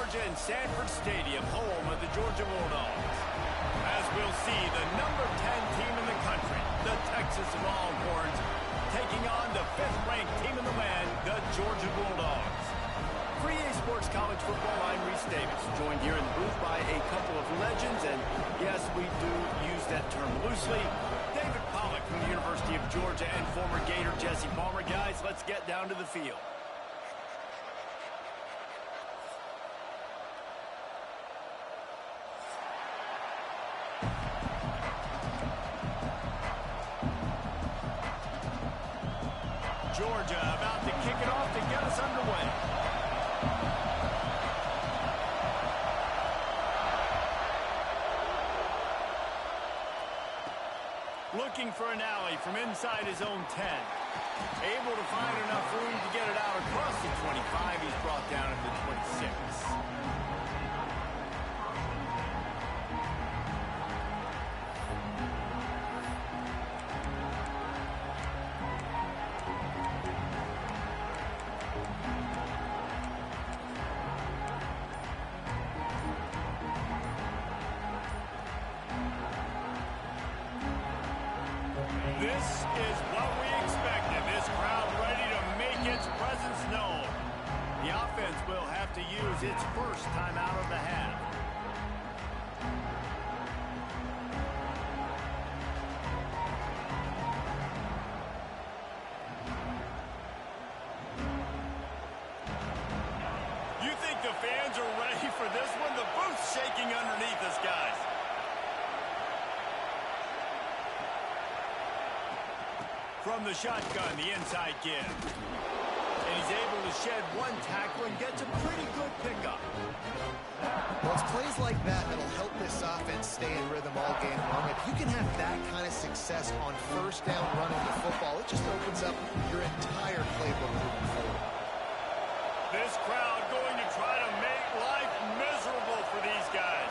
Georgia in Sanford Stadium, home of the Georgia Bulldogs. As we'll see, the number 10 team in the country, the Texas Longhorns, taking on the 5th-ranked team in the land, the Georgia Bulldogs. For EA Sports College Football, I'm Reese Davis, joined here in the booth by a couple of legends, and yes, we do use that term loosely. David Pollack from the University of Georgia and former Gator Jesse Palmer. Guys, let's get down to the field. Georgia about to kick it off to get us underway. Looking for an alley from inside his own 10. Able to find enough room to get it out across the 25. He's brought down at the 26. This is what we expected. This crowd ready to make its presence known. The offense will have to use its first time out of the half. You think the fans are ready for this one? The booth's shaking underneath us, guys. From the shotgun, the inside give. And he's able to shed one tackle and gets a pretty good pickup. Well, it's plays like that that'll help this offense stay in rhythm all game long. If you can have that kind of success on first down running the football, it just opens up your entire playbook moving forward. This crowd going to try to make life miserable for these guys.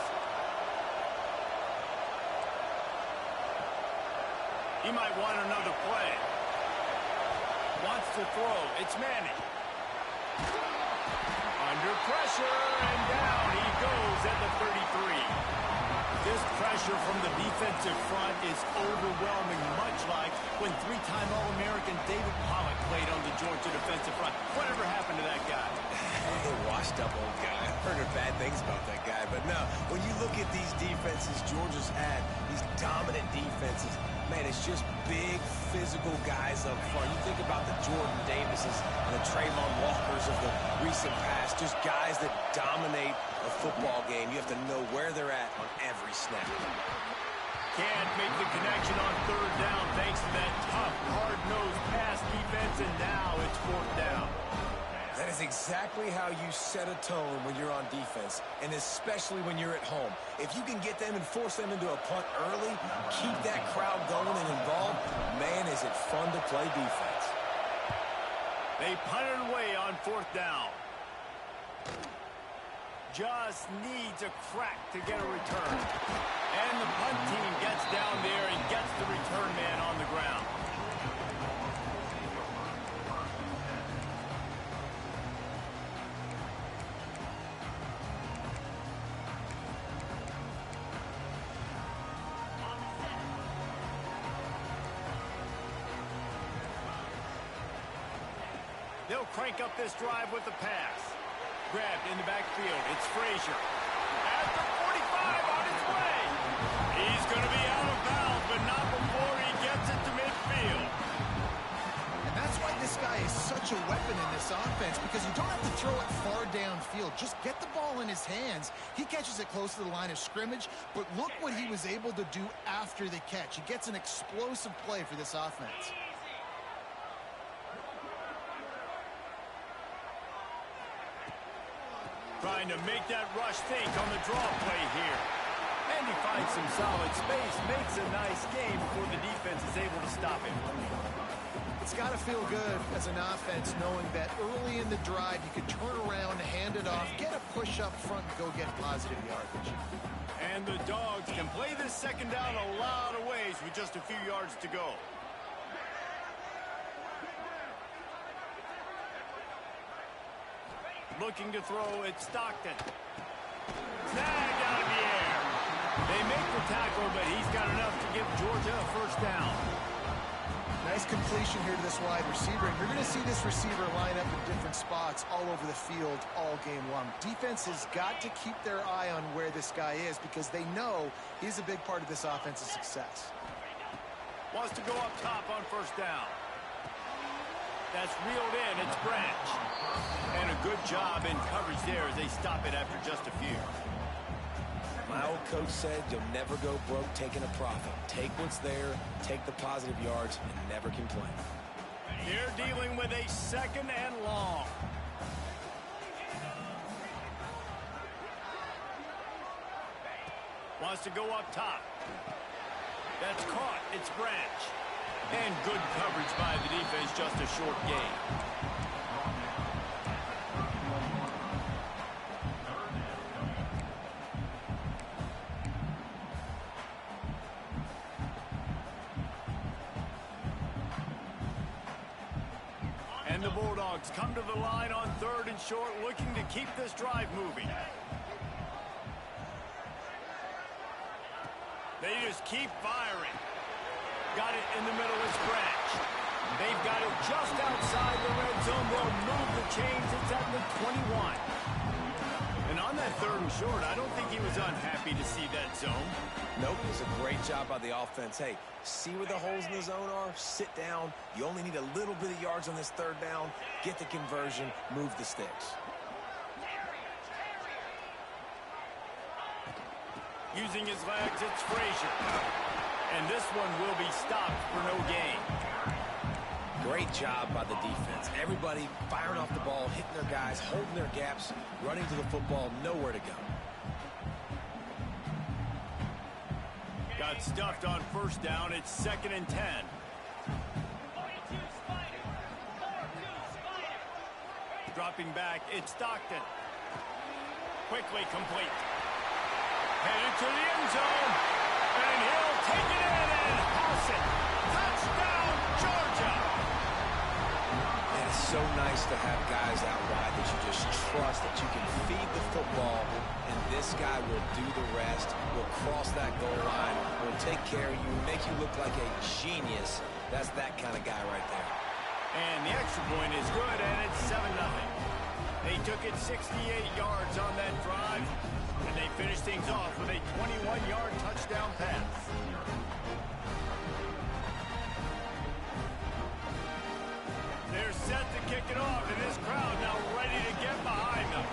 He might want another play. Wants to throw. It's Manning. Under pressure, and down he goes at the 33. This pressure from the defensive front is overwhelming, much like when three-time All-American David Pollack played on the Georgia defensive front. Whatever happened to that guy? A washed-up old guy. I've heard bad things about that guy. But no, when you look at these defenses Georgia's had, these dominant defenses, man, it's just big, physical guys up front. You think about the Jordan Davises and the Trayvon Walkers of the recent past, just guys that dominate a football game. You have to know where they're at on every snap. Can't make the connection on third down thanks to that tough, hard-nosed pass defense, and now it's fourth down. That is exactly how you set a tone when you're on defense, and especially when you're at home. If you can get them and force them into a punt early, keep that crowd going and involved, man, is it fun to play defense. They punted away on fourth down. Just needs a crack to get a return. And the punt team gets down there and gets the return man on the ground. They'll crank up this drive with the pass. Grabbed in the backfield. It's Frazier. At the 45 on his way. He's going to be out of bounds, but not before he gets it to midfield. And that's why this guy is such a weapon in this offense, because you don't have to throw it far downfield. Just get the ball in his hands. He catches it close to the line of scrimmage, but look what he was able to do after the catch. He gets an explosive play for this offense. Trying to make that rush think on the draw play here. And he finds some solid space, makes a nice game before the defense is able to stop him. It's got to feel good as an offense knowing that early in the drive you can turn around, hand it off, get a push up front, and go get positive yardage. And the Dogs can play this second down a lot of ways with just a few yards to go. Looking to throw at Stockton. Snagged out of the air. They make the tackle, but he's got enough to give Georgia a first down. Nice completion here to this wide receiver. And you're going to see this receiver line up in different spots all over the field all game long. Defense has got to keep their eye on where this guy is because they know he's a big part of this offense's success. Wants to go up top on first down. That's reeled in. It's Branch. And a good job in coverage there as they stop it after just a few. My old coach said you'll never go broke taking a profit. Take what's there, take the positive yards, and never complain. They're dealing with a second and long. Wants to go up top. That's caught. It's Branch. And good coverage by the defense, just a short gain. And the Bulldogs come to the line on 3rd and short, looking to keep this drive moving. They just keep firing. Got it in the middle, it's Branch. They've got it just outside the red zone. They'll move the chains. It's at the 21. And on that 3rd and short, I don't think he was unhappy to see that zone. Nope, it was a great job by the offense. Hey, see where the holes in the zone are? Sit down. You only need a little bit of yards on this 3rd down. Get the conversion. Move the sticks. Using his legs, it's Frazier. And this one will be stopped for no gain. Great job by the defense. Everybody firing off the ball, hitting their guys, holding their gaps, running to the football, nowhere to go. Got stuffed on first down. It's 2nd and 10. Dropping back, it's Stockton. Quickly complete. Headed to the end zone. And he'll take it in and house it. Touchdown, Georgia. And it's so nice to have guys out wide that you just trust that you can feed the football, and this guy will do the rest, will cross that goal line, will take care of you, make you look like a genius. That's that kind of guy right there. And the extra point is good, and it's 7-0. They took it 68 yards on that drive, and they finished things off with a 21-yard touchdown pass. They're set to kick it off, and this crowd now ready to get behind them.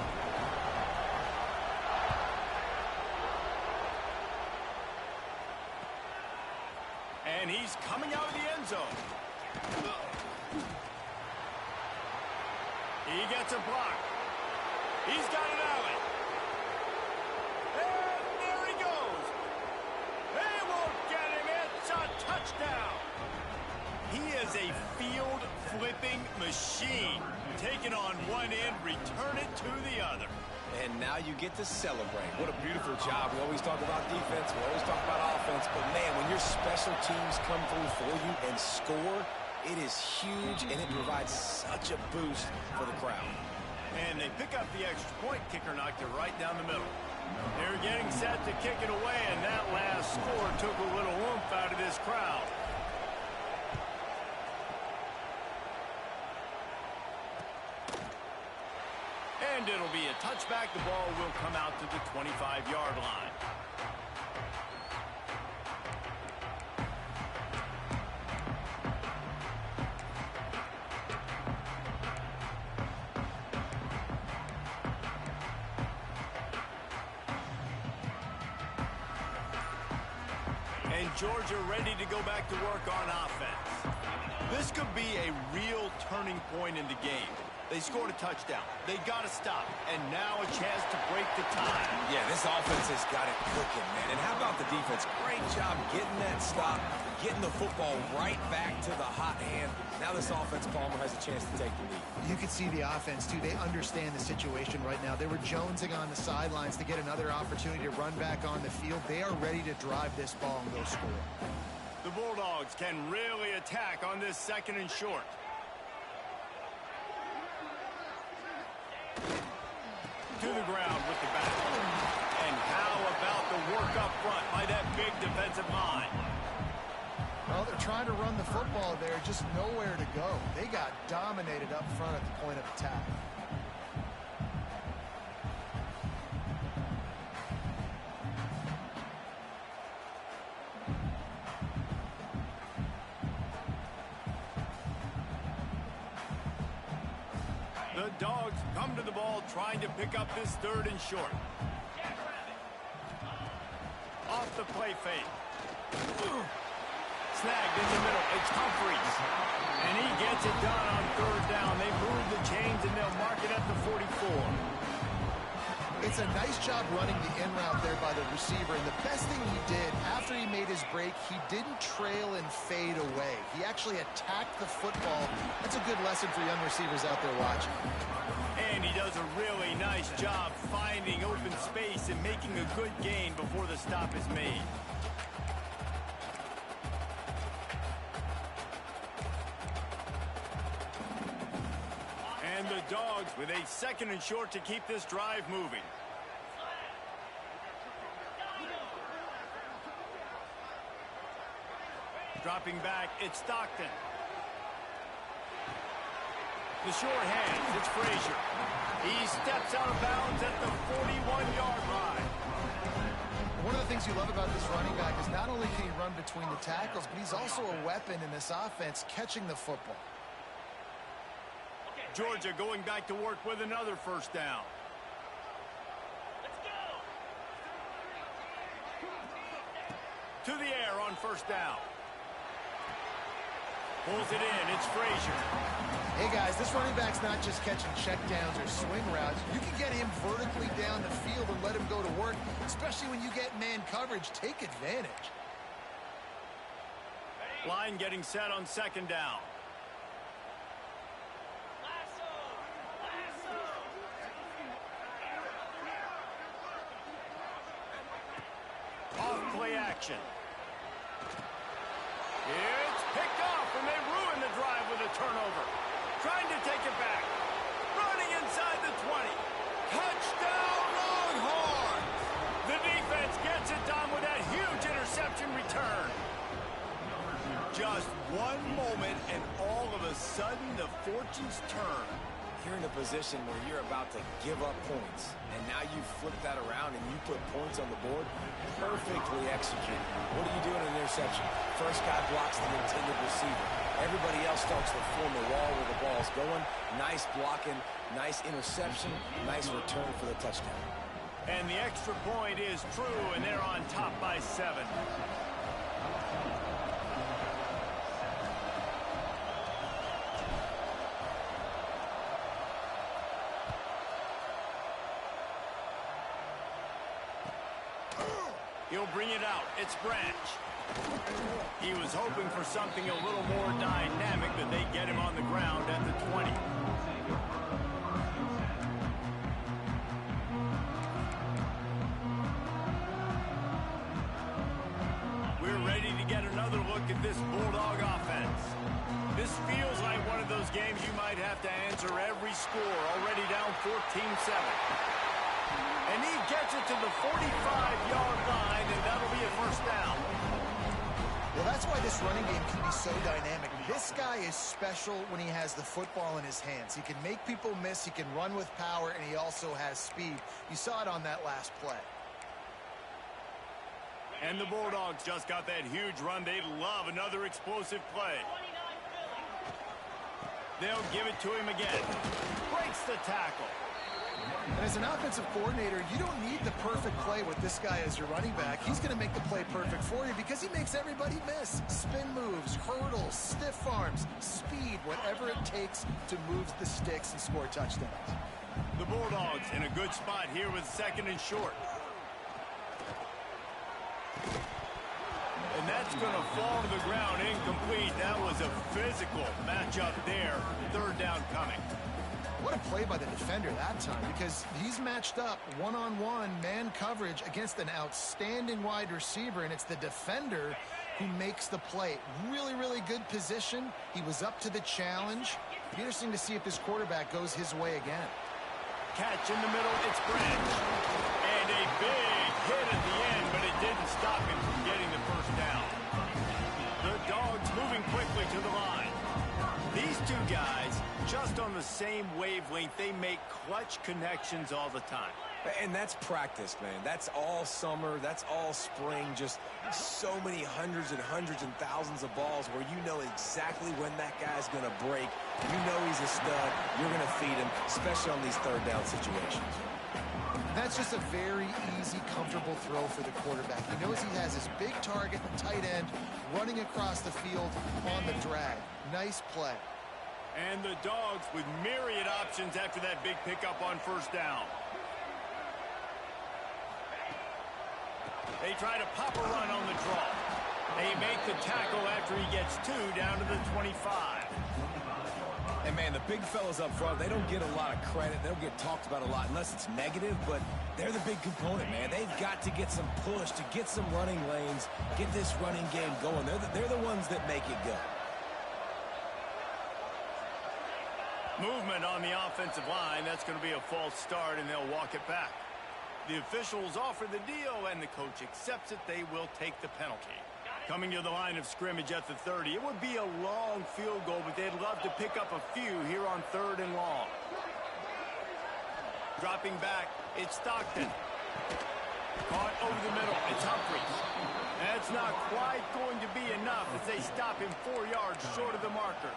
And he's coming out of the end zone. He gets a block. He's got an alley. And there he goes. They won't get him. It's a touchdown. He is a field-flipping machine. Take it on one end, return it to the other. And now you get to celebrate. What a beautiful job. We always talk about defense. We always talk about offense. But, man, when your special teams come through for you and score, it is huge, and it provides such a boost for the crowd. And they pick up the extra point. Kicker knocked it right down the middle. They're getting set to kick it away, and that last score took a little oomph out of this crowd. And it'll be a touchback. The ball will come out to the 25-yard line. And Georgia ready to go back to work on offense. This could be a real turning point in the game. They scored a touchdown. They got to stop. And now a chance to break the tie. Yeah, this offense has got it cooking, man. And how about the defense? Great job getting that stop, getting the football right back to the hot hand. Now this offense, Palmer, has a chance to take the lead. You can see the offense, too. They understand the situation right now. They were jonesing on the sidelines to get another opportunity to run back on the field. They are ready to drive this ball and go score. The Bulldogs can really attack on this 2nd and short. to the ground with the bat. And how about the work up front by that big defensive line? Well, they're trying to run the football there, just nowhere to go. They got dominated up front at the point of attack. The Dogs come to the ball trying to pick up this 3rd and short. Off the play fake. Snagged in the middle. It's Humphries. And he gets it done on 3rd down. They move the chains and they'll mark it at the 44. It's a nice job running the in route there by the receiver. And the best thing he did after he made his break, he didn't trail and fade away. He actually attacked the football. That's a good lesson for young receivers out there watching. And he does a really nice job finding open space and making a good gain before the stop is made. And the Dogs with a 2nd and short to keep this drive moving. Dropping back, it's Stockton. The short hands, it's Frazier. He steps out of bounds at the 41-yard line. One of the things you love about this running back is not only can he run between the tackles, but he's also a weapon in this offense catching the football. Georgia going back to work with another 1st down. To the air on 1st down. Pulls it in. It's Frazier. Hey, guys, this running back's not just catching checkdowns or swing routes. You can get him vertically down the field and let him go to work, especially when you get man coverage. Take advantage. Line getting set on 2nd down. Off play action. It's picked off, and they ruin the drive with a turnover. Trying to take it back. Running inside the 20. Touchdown, Longhorns! The defense gets it done with that huge interception return. Just one moment, and all of a sudden, the fortunes turn. You're in a position where you're about to give up points, and now you flip that around and you put points on the board. Perfectly executed. What do you do in an interception? First guy blocks the intended receiver. Everybody else starts to form a wall where the ball's going. Nice blocking, nice interception, nice return for the touchdown. And the extra point is true, and they're on top by 7. He'll bring it out. It's Branch. He was hoping for something a little more dynamic, but they get him on the ground at the 20. We're ready to get another look at this Bulldog offense. This feels like one of those games you might have to answer every score. Already down 14-7. And he gets it to the 45-yard line, and that'll be a 1st down. Well, that's why this running game can be so dynamic. This guy is special when he has the football in his hands. He can make people miss, he can run with power, and he also has speed. You saw it on that last play. And the Bulldogs just got that huge run. They love another explosive play. They'll give it to him again. Breaks the tackle. And as an offensive coordinator, you don't need the perfect play with this guy as your running back. He's going to make the play perfect for you because he makes everybody miss. Spin moves, hurdles, stiff arms, speed, whatever it takes to move the sticks and score touchdowns. The Bulldogs in a good spot here with 2nd and short. And that's going to fall to the ground incomplete. That was a physical matchup there. 3rd down coming. What a play by the defender that time, because he's matched up one-on-one man coverage against an outstanding wide receiver, and it's the defender who makes the play. Really, really good position. He was up to the challenge. Interesting to see if this quarterback goes his way again. catch in the middle. It's Branch. And a big hit at the end, but it didn't stop him from getting the first down. The Dogs moving quickly to the line. These two guys, just on the same wavelength, they make clutch connections all the time. And that's practice, man. That's all summer. That's all spring. Just so many hundreds and thousands of balls where you know exactly when that guy's going to break. You know he's a stud. You're going to feed him, especially on these third down situations. That's just a very easy, comfortable throw for the quarterback. He knows he has his big target, the tight end, running across the field on the drag. Nice play. And the Dogs with myriad options after that big pickup on first down. They try to pop a run on the draw. They make the tackle after he gets 2 down to the 25. And, man, the big fellas up front, they don't get a lot of credit. They don't get talked about a lot unless it's negative, but they're the big component, man. They've got to get some push, to get some running lanes, get this running game going. They're the ones that make it go. Movement on the offensive line. That's going to be a false start, and they'll walk it back. The officials offer the deal, and the coach accepts it. They will take the penalty. Coming to the line of scrimmage at the 30. It would be a long field goal, but they'd love to pick up a few here on 3rd and long. Dropping back, it's Stockton. Caught over the middle, it's Humphries. That's not quite going to be enough as they stop him 4 yards short of the marker.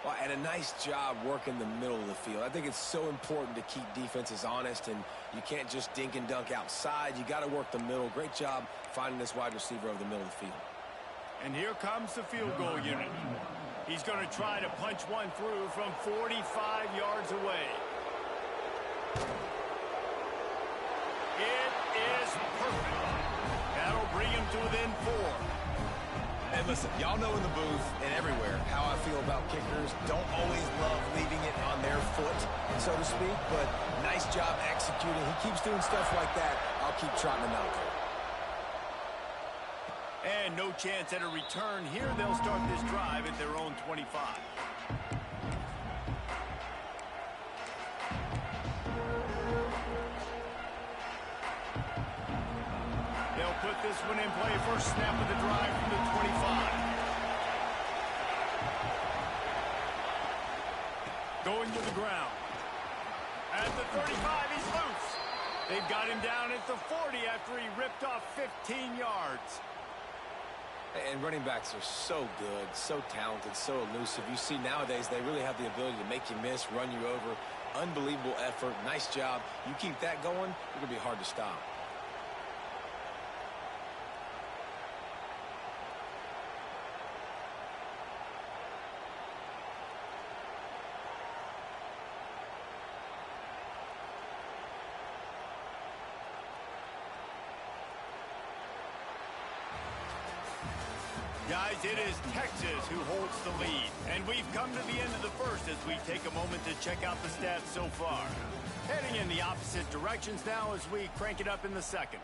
Well, and a nice job working the middle of the field. I think it's so important to keep defenses honest, and you can't just dink and dunk outside. You got to work the middle. Great job finding this wide receiver over the middle of the field. And here comes the field goal unit. He's going to try to punch one through from 45 yards away. It is perfect. That'll bring him to within 4. And listen, y'all know in the booth and everywhere how I feel about kickers. Don't always love leaving it on their foot, so to speak, but nice job executing. He keeps doing stuff like that. I'll keep trotting him out there. And no chance at a return here. They'll start this drive at their own 25. They'll put this one in play. First snap of the drive from the 25. Going to the ground. At the 35, he's loose. They've got him down at the 40 after he ripped off 15 yards. And running backs are so good, so talented, so elusive. You see nowadays they really have the ability to make you miss, run you over. Unbelievable effort. Nice job. You keep that going, it's going to be hard to stop. Guys, it is Texas who holds the lead. And we've come to the end of the first as we take a moment to check out the stats so far. Heading in the opposite directions now as we crank it up in the second.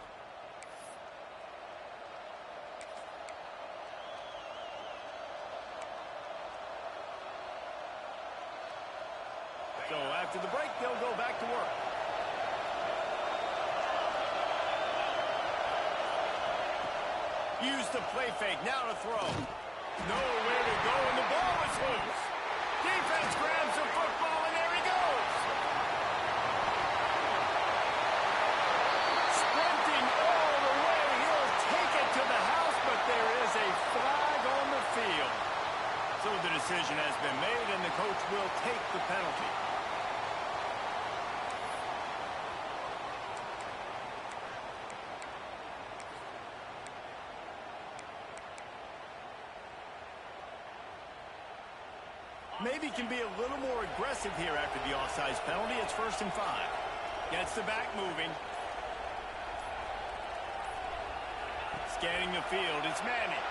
So after the break, they'll go back to work. Use the play fake, now to throw. Nowhere to go, and the ball is loose. Defense grabs the football, and there he goes. Sprinting all the way, he'll take it to the house, but there is a flag on the field. So the decision has been made, and the coach will take the penalty. Maybe can be a little more aggressive here after the offsides penalty. It's 1st and 5. Gets the back moving. Scanning the field. It's Manning.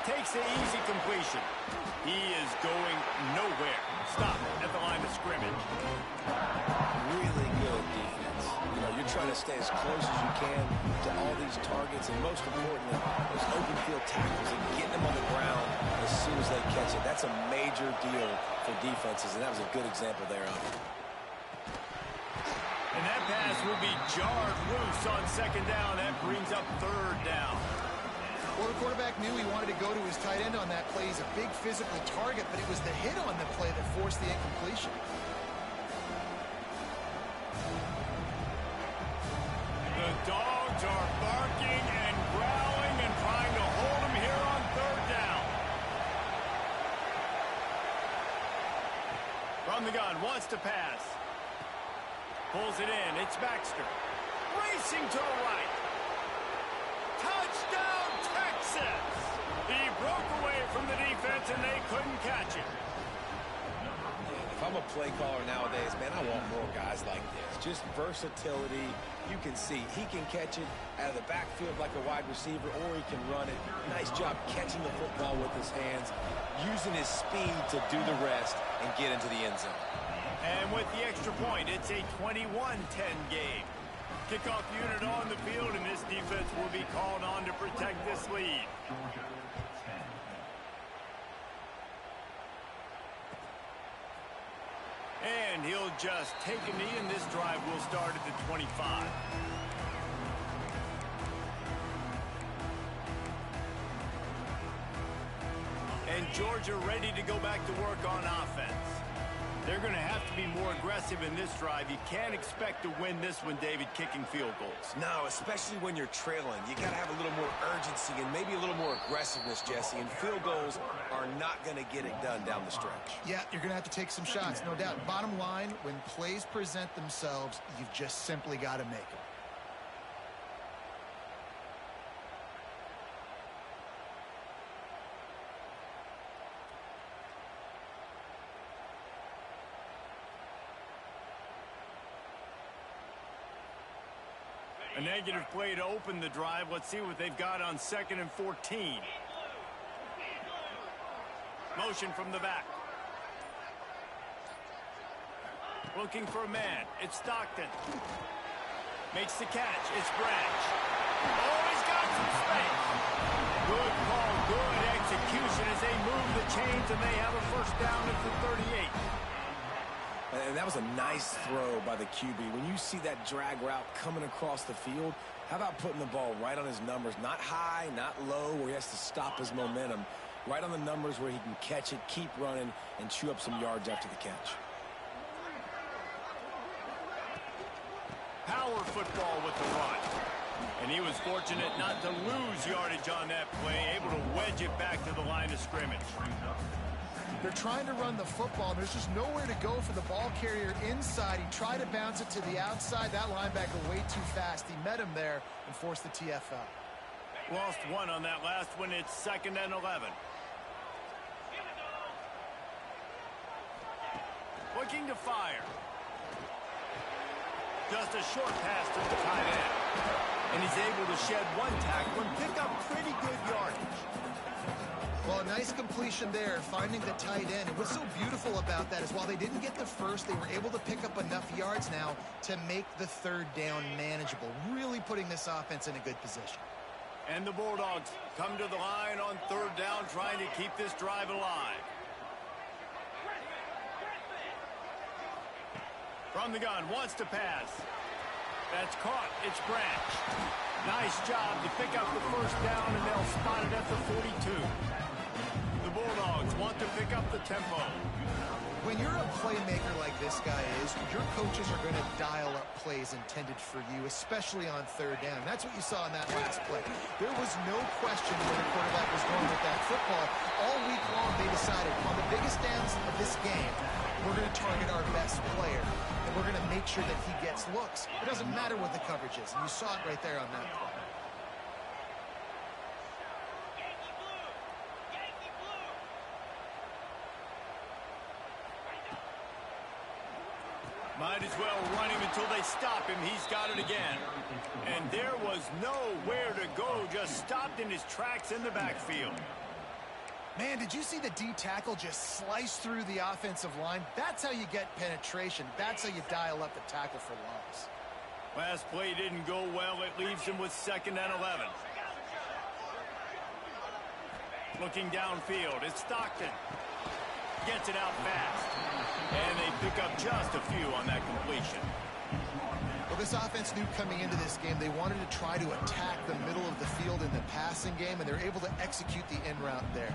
Takes the easy completion. He is going nowhere. Stop at the line of scrimmage. Really good defense. You know, you're trying to stay as close as you can to all these targets, and most importantly, those open field tackles and getting them on the ground as soon as they catch it. That's a major deal for defenses, and that was a good example there of it. And that pass will be jarred loose on second down. That brings up third down. Well, the quarterback knew he wanted to go to his tight end on that play. He's a big physical target, but it was the hit on the play that forced the incompletion. The Dogs are barking and growling and trying to hold him here on third down. From the gun, wants to pass. Pulls it in. It's Baxter. Racing to the right. Touchdown, Texas! He broke away from the defense, and they couldn't catch it. If I'm a play caller nowadays, man, I want more guys like this. Just versatility. You can see he can catch it out of the backfield like a wide receiver, or he can run it. Nice job catching the football with his hands, using his speed to do the rest and get into the end zone. And with the extra point, it's a 21-10 game. Kickoff unit on the field, and this defense will be called on to protect this lead. And he'll just take a knee, and this drive will start at the 25. And Georgia ready to go back to work on offense. They're going to have to be more aggressive in this drive. You can't expect to win this one, David, kicking field goals. No, especially when you're trailing. You got to have a little more urgency and maybe a little more aggressiveness, Jesse. And field goals are not going to get it done down the stretch. Yeah, you're going to have to take some shots, no doubt. Bottom line, when plays present themselves, you've just simply got to make them. A negative play to open the drive. Let's see what they've got on 2nd and 14. Motion from the back. Looking for a man. It's Stockton. Makes the catch. It's Branch. Oh, he's got some space. Good call. Good execution as they move the chains, and they have a first down at the 38. And that was a nice throw by the QB. When you see that drag route coming across the field, how about putting the ball right on his numbers? Not high, not low, where he has to stop his momentum. Right on the numbers where he can catch it, keep running, and chew up some yards after the catch. Power football with the run. And he was fortunate not to lose yardage on that play, able to wedge it back to the line of scrimmage. They're trying to run the football, and there's just nowhere to go for the ball carrier inside. He tried to bounce it to the outside. That linebacker way too fast. He met him there and forced the TFL. Lost one on that last one. It's 2nd and 11. Looking to fire. Just a short pass to the tight end. And he's able to shed one tackle and pick up pretty good yardage. Well, a nice completion there, finding the tight end. And what's so beautiful about that is while they didn't get the first, they were able to pick up enough yards now to make the third down manageable, really putting this offense in a good position. And the Bulldogs come to the line on third down, trying to keep this drive alive. From the gun, wants to pass. That's caught. It's Branch. Nice job to pick up the first down, and they'll spot it at the 42. The Bulldogs want to pick up the tempo. When you're a playmaker like this guy is, your coaches are going to dial up plays intended for you, especially on third down. That's what you saw in that last play. There was no question where the quarterback was going with that football. All week long, they decided on the biggest downs of this game, we're going to target our best player, and we're going to make sure that he gets looks. It doesn't matter what the coverage is, and you saw it right there on that play. Might as well run him until they stop him. He's got it again. And there was nowhere to go, just stopped in his tracks in the backfield. Man, did you see the D tackle just slice through the offensive line? That's how you get penetration. That's how you dial up the tackle for loss. Last play didn't go well. It leaves him with 2nd and 11. Looking downfield, it's Stockton. Gets it out fast. And they pick up just a few on that completion. Well, this offense knew coming into this game they wanted to try to attack the middle of the field in the passing game, and they're able to execute the in route there.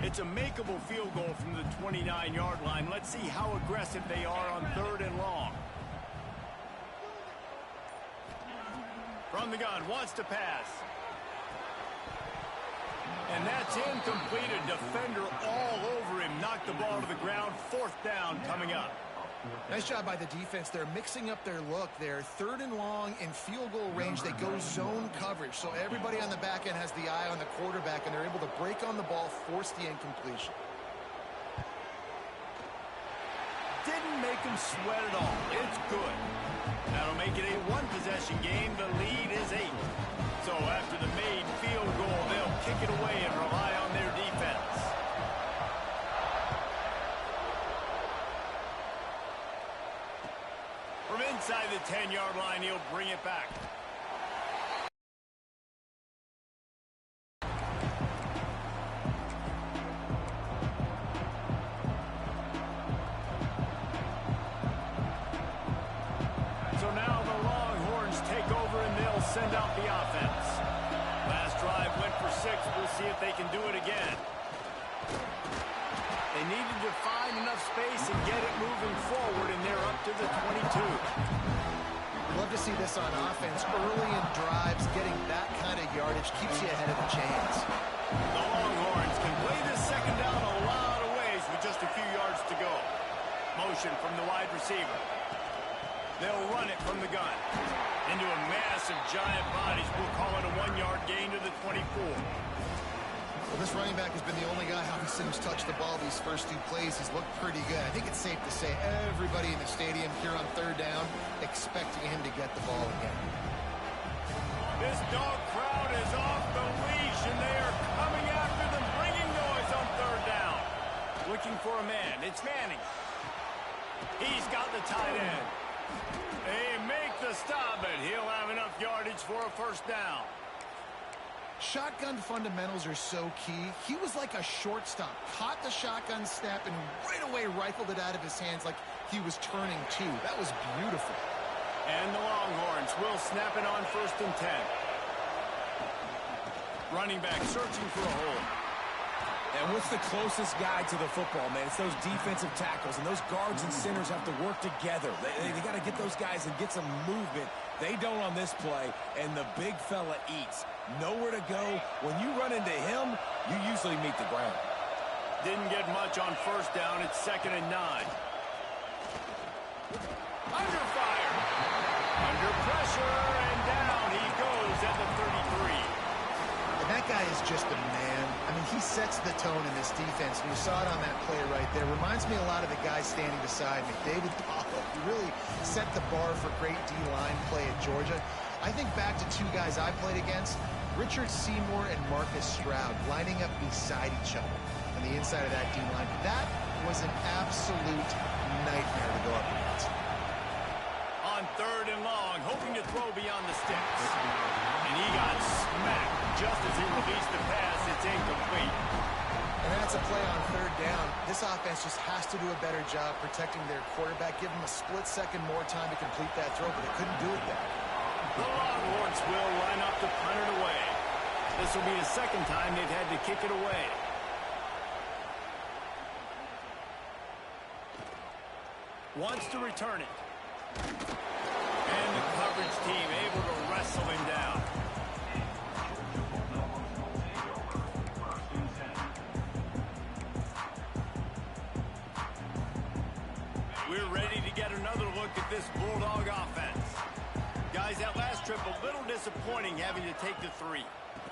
It's a makeable field goal from the 29-yard line. Let's see how aggressive they are on 3rd and long. From the gun, wants to pass. And that's incomplete. A defender all over him. Knocked the ball to the ground. 4th down coming up. Nice job by the defense. They're mixing up their look there. 3rd and long in field goal range. They go zone coverage. So everybody on the back end has the eye on the quarterback, and they're able to break on the ball, force the incompletion. Didn't make him sweat at all. It's good. That'll make it a one-possession game. The lead is 8. So after the made field goal, they'll kick it away and rely on their defense. From inside the 10-yard line, he'll bring it back. So now the Longhorns take over and they'll send out the offense. Last drive went for 6. We'll see if they can do it again. They needed to find enough space and get it moving forward, and they're up to the 22. Love to see this on offense. Early in drives, getting that kind of yardage keeps you ahead of the chains. The Longhorns can play this second down a lot of ways with just a few yards to go. Motion from the wide receiver. They'll run it from the gun. Into a massive giant bodies. We'll call it a 1-yard gain to the 24. Well, this running back has been the only guy Howie Sims touched the ball these first 2 plays. He's looked pretty good. I think it's safe to say everybody in the stadium here on 3rd down expecting him to get the ball again. This dog crowd is off the leash, and they are coming after them, bringing noise on 3rd down. Looking for a man. It's Manning. He's got the tight end. They make the stop, and he'll have enough yardage for a 1st down. Shotgun fundamentals are so key. He was like a shortstop, caught the shotgun snap, and right away rifled it out of his hands like he was turning 2. That was beautiful. And the Longhorns will snap it on 1st and 10. Running back searching for a hole. And what's the closest guy to the football, man? It's those defensive tackles, and those guards and centers have to work together. They got to get those guys and get some movement. They don't on this play, and the big fella eats. Nowhere to go. When you run into him, you usually meet the ground. Didn't get much on 1st down. It's 2nd and 9. Under fire. Under pressure, and down he goes at the 33. And that guy is just a man. I mean, he sets the tone in this defense. And you saw it on that play right there. Reminds me a lot of the guy standing beside me, David Pollock. He really set the bar for great D-line play at Georgia. I think back to 2 guys I played against, Richard Seymour and Marcus Stroud, lining up beside each other on the inside of that D-line. That was an absolute nightmare to go up against. On 3rd and long, hoping to throw beyond the sticks. And he got smacked just as he released the pass. It's incomplete. And that's a play on 3rd down. This offense just has to do a better job protecting their quarterback. Give him a split second more time to complete that throw, but they couldn't do it there. The Longhorns will line up to punt it away. This will be the 2nd time they've had to kick it away. Wants to return it. And the coverage team able to wrestle him down. We're ready to get another look at this Bulldog offense. Guys, that last trip a little disappointing having to take the 3.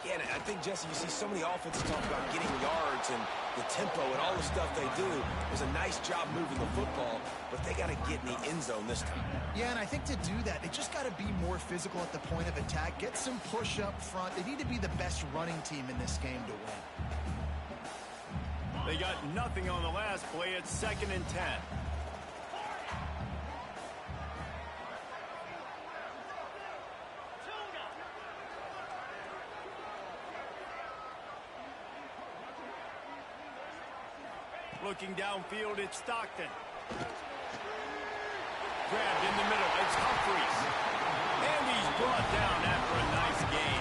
Yeah, I think, Jesse, you see so many offenses talk about getting yards and the tempo and all the stuff they do. It was a nice job moving the football, but they got to get in the end zone this time. Yeah, and I think to do that, they just got to be more physical at the point of attack, get some push up front. They need to be the best running team in this game to win. They got nothing on the last play. It's 2nd and 10. Looking downfield, it's Stockton. Grabbed in the middle, it's Humphries. And he's brought down after a nice gain.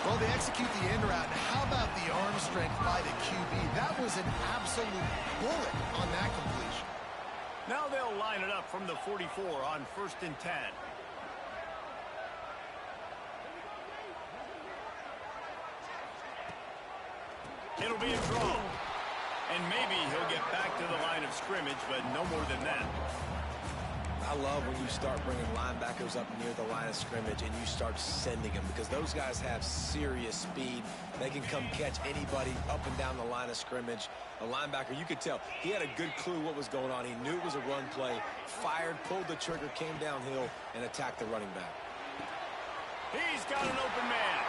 Well, they execute the end route. And how about the arm strength by the QB? That was an absolute bullet on that completion. Now they'll line it up from the 44 on 1st and 10. It'll be a draw. And maybe he'll get back to the line of scrimmage, but no more than that. I love when you start bringing linebackers up near the line of scrimmage and you start sending them, because those guys have serious speed. They can come catch anybody up and down the line of scrimmage. The linebacker, you could tell, he had a good clue what was going on. He knew it was a run play, fired, pulled the trigger, came downhill, and attacked the running back. He's got an open man.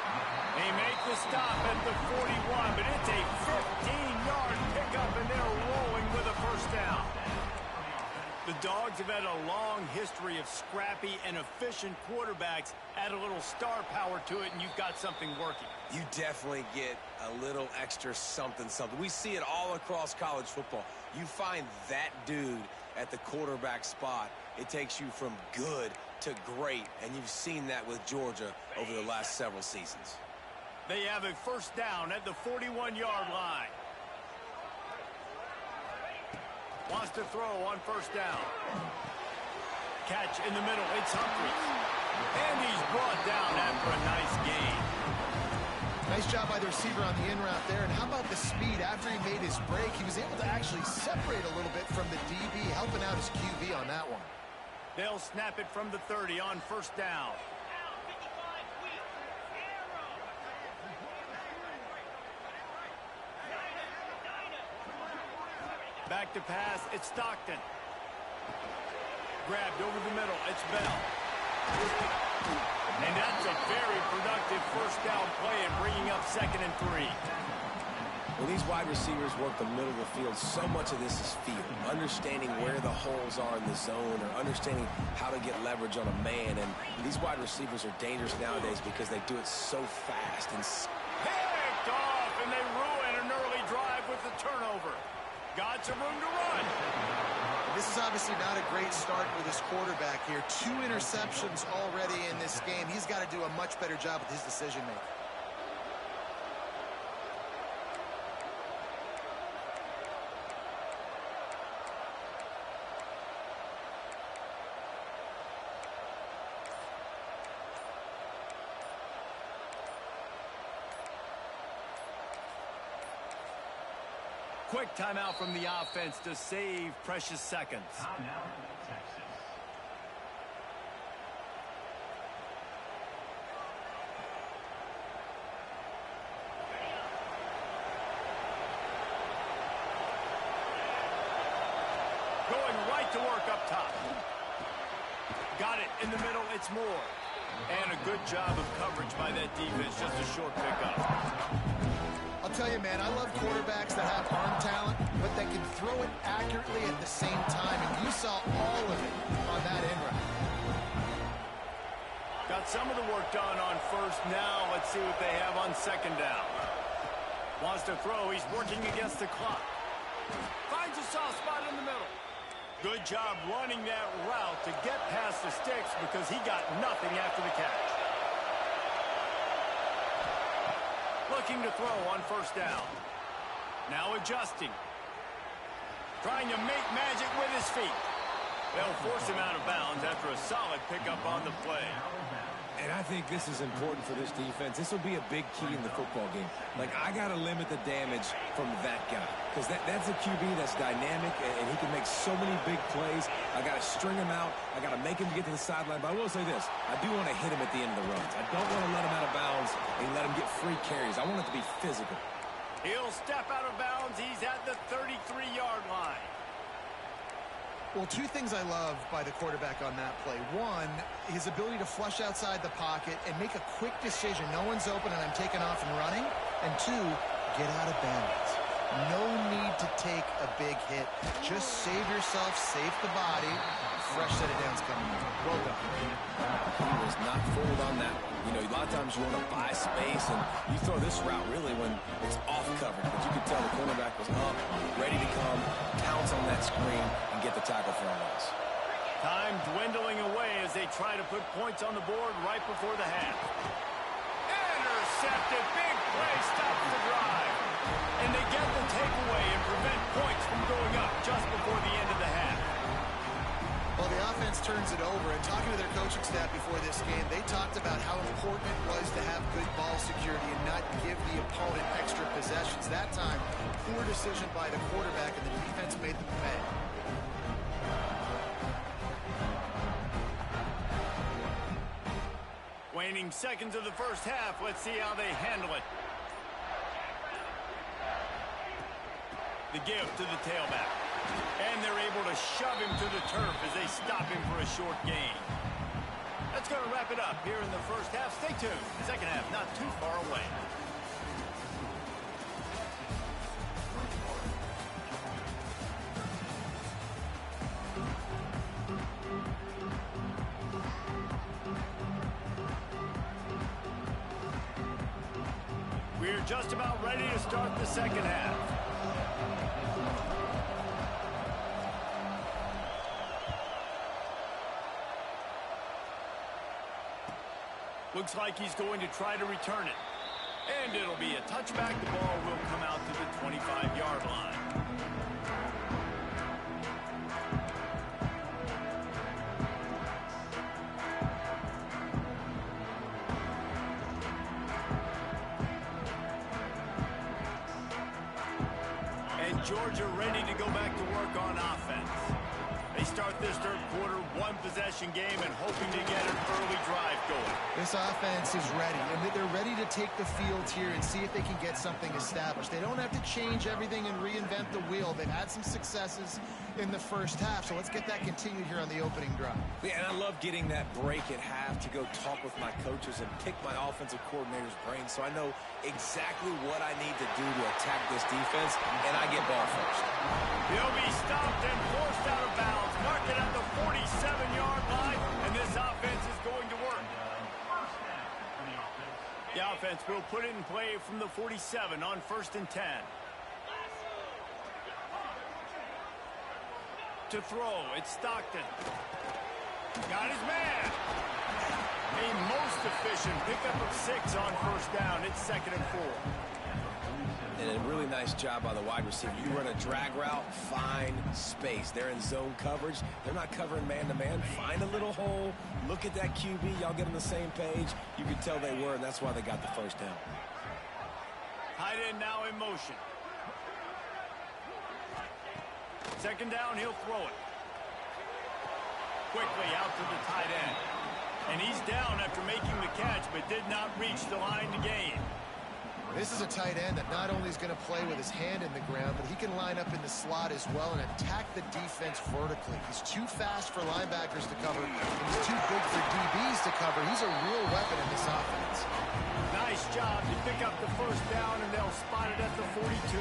They make the stop at the 41, but it's a 15-yard pickup, and they're rolling with a first down. The Dogs have had a long history of scrappy and efficient quarterbacks. Add a little star power to it, and you've got something working. You definitely get a little extra something. We see it all across college football. You find that dude at the quarterback spot, it takes you from good to great, and you've seen that with Georgia over the last several seasons. They have a first down at the 41-yard line. Wants to throw on first down. Catch in the middle. It's Humphries. And he's brought down after a nice gain. Nice job by the receiver on the in route there. And how about the speed? After he made his break, he was able to actually separate a little bit from the DB, helping out his QB on that one. They'll snap it from the 30 on first down. Back to pass, it's Stockton. Grabbed over the middle, it's Bell. And that's a very productive first down play and bringing up 2nd and 3. When these wide receivers work the middle of the field, so much of this is feel. Understanding where the holes are in the zone, or understanding how to get leverage on a man. And these wide receivers are dangerous nowadays because they do it so fast. And picked off, and they ruin an early drive with the turnover. Got some room to run. This is obviously not a great start with his quarterback here. 2 interceptions already in this game. He's got to do a much better job with his decision-making. Quick timeout from the offense to save precious seconds. Going right to work up top. Got it in the middle, it's Moore. And a good job of coverage by that defense, just a short pickup. I'll tell you, man, I love quarterbacks that have arm talent, but that can throw it accurately at the same time, and you saw all of it on that end route. Got some of the work done on first. Now let's see what they have on 2nd down. Wants to throw. He's working against the clock. Finds a soft spot in the middle. Good job running that route to get past the sticks because he got nothing after the catch. Looking to throw on first down. Now adjusting. Trying to make magic with his feet. They'll force him out of bounds after a solid pickup on the play. And I think this is important for this defense. This will be a big key in the football game. Like, I got to limit the damage from that guy. Because that's a QB that's dynamic, and he can make so many big plays. I got to string him out. I got to make him get to the sideline. But I will say this. I do want to hit him at the end of the runs. I don't want to let him out of bounds and let him get free carries. I want it to be physical. He'll step out of bounds. He's at the 33-yard line. Well, 2 things I love by the quarterback on that play. 1, his ability to flush outside the pocket and make a quick decision. No one's open and I'm taking off and running. And 2, get out of bounds. No need to take a big hit. Just save yourself, save the body. Fresh set of downs coming in. Well done. He was not fooled on that one. You know, a lot of times you want to buy space, and you throw this route really when it's off coverage. But you could tell the cornerback was up, ready the tackle for a loss. Time dwindling away as they try to put points on the board right before the half. Intercepted. Big play stops the drive. And they get the takeaway and prevent points from going up just before the end of the half. Well, the offense turns it over, and talking to their coaching staff before this game, they talked about how important it was to have good ball security and not give the opponent extra possessions. That time, poor decision by the quarterback, and the defense made them pay. Waning seconds of the first half. Let's see how they handle it. The give to the tailback. And they're able to shove him to the turf as they stop him for a short gain. That's going to wrap it up here in the first half. Stay tuned. The second half not too far away. We're just about ready to start the second half. Looks like he's going to try to return it. And it'll be a touchback. The ball will come out to the 25-yard line. And Georgia ready to go back to work on offense. They start this third quarter, one-possession game, and hoping to get an early drive going. This offense is ready, and they're ready to take the field here and see if they can get something established. They don't have to change everything and reinvent the wheel. They've had some successes in the first half, so let's get that continued here on the opening drive. Yeah, and I love getting that break at half to go talk with my coaches and pick my offensive coordinator's brain so I know exactly what I need to do to attack this defense, and I get ball first. He'll be stopped and forced out of bounds. Mark it at the 47-yard line, and this offense is going to work. The offense will put it in play from the 47 on 1st and 10. To throw, it's Stockton. Got his man. A most efficient pickup of 6 on 1st down. It's 2nd and 4. And a really nice job by the wide receiver. You run a drag route, find space. They're in zone coverage. They're not covering man-to-man. Find a little hole. Look at that QB. Y'all get on the same page. You can tell they were, and that's why they got the first down. Tight end now in motion. 2nd down, he'll throw it. Quickly out to the tight end. And he's down after making the catch, but did not reach the line to gain. This is a tight end that not only is going to play with his hand in the ground, but he can line up in the slot as well and attack the defense vertically. He's too fast for linebackers to cover, and he's too big for DBs to cover. He's a real weapon in this offense. Nice job to pick up the first down, and they'll spot it at the 42.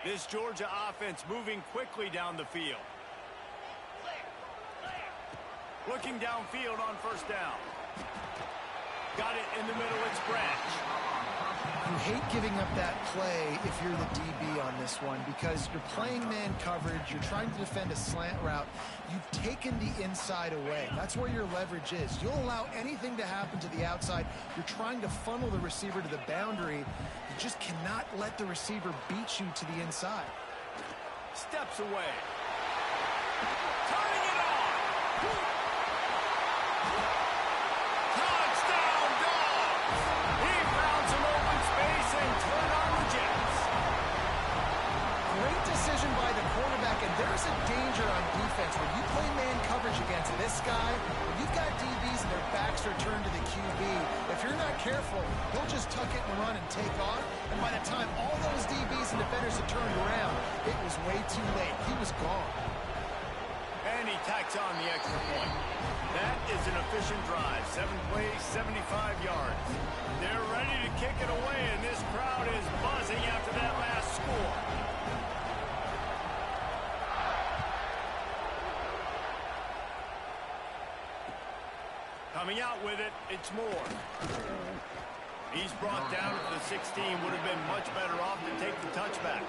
This Georgia offense moving quickly down the field. Looking downfield on 1st down. Got it in the middle, it's Branch. You hate giving up that play if you're the DB on this one because you're playing man coverage, you're trying to defend a slant route. You've taken the inside away. That's where your leverage is. You'll allow anything to happen to the outside. You're trying to funnel the receiver to the boundary. You just cannot let the receiver beat you to the inside. Steps away. Turning it on. Touchdown, Dogs! He found some open space and turned on the Jets. Great decision by the quarterback, and there's a danger on defense. When you play man coverage against this guy, when you've got DBs and their backs are turned to the QB, if you're not careful, he'll just tuck it and run and take off, and by the time all those DBs and defenders have turned around, it was way too late. He was gone. And he tacks on the extra point. That is an efficient drive. 7 plays, 75 yards. They're ready to kick it away, and this crowd is buzzing after that last score. Coming out with it, it's Moore. He's brought down to the 16. Would have been much better off to take the touchback.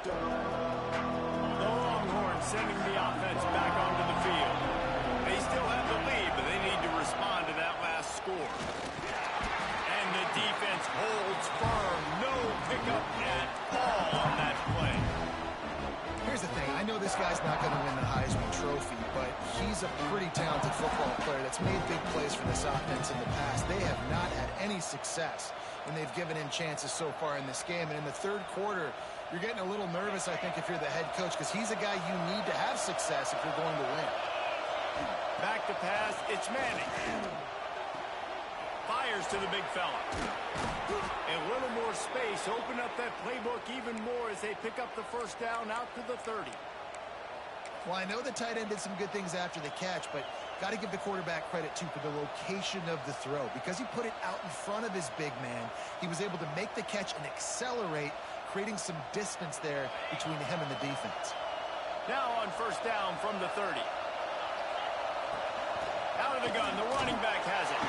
The Longhorns sending the offense back onto the field. They still have the lead, but they need to respond to that last score. And the defense holds firm. No pickup at all on that play. Here's the thing. I know this guy's not going to win the Heisman Trophy, but he's a pretty talented football player that's made big plays for this offense in the past. They have not had any success when they've given him chances so far in this game. And in the third quarter, you're getting a little nervous, I think, if you're the head coach, because he's a guy you need to have success if you're going to win. Back to pass. It's Manning. Fires to the big fella. A little more space. Open up that playbook even more as they pick up the first down out to the 30. Well, I know the tight end did some good things after the catch, but got to give the quarterback credit, too, for the location of the throw. Because he put it out in front of his big man, he was able to make the catch and accelerate, creating some distance there between him and the defense. Now on first down from the 30. Out of the gun, the running back has it.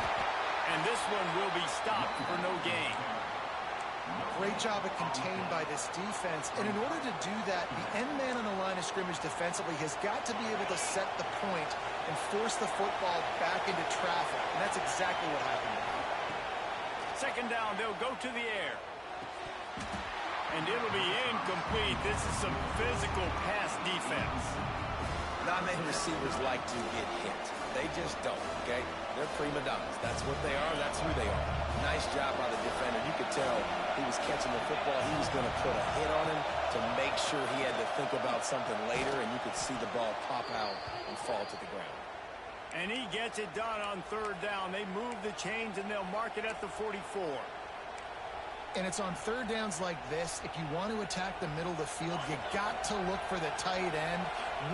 And this one will be stopped for no gain. Great job at contained by this defense. And in order to do that, the end man on the line of scrimmage defensively has got to be able to set the point and force the football back into traffic. And that's exactly what happened. Second down, they'll go to the air. And it'll be incomplete. This is some physical pass defense. Not many receivers like to get hit. They just don't, okay? They're prima donnas. That's what they are. That's who they are. Nice job by the defender. You could tell he was catching the football. He was going to put a hit on him to make sure he had to think about something later, and you could see the ball pop out and fall to the ground. And he gets it done on third down. They move the chains, and they'll mark it at the 44. And it's on third downs like this. If you want to attack the middle of the field, you got to look for the tight end.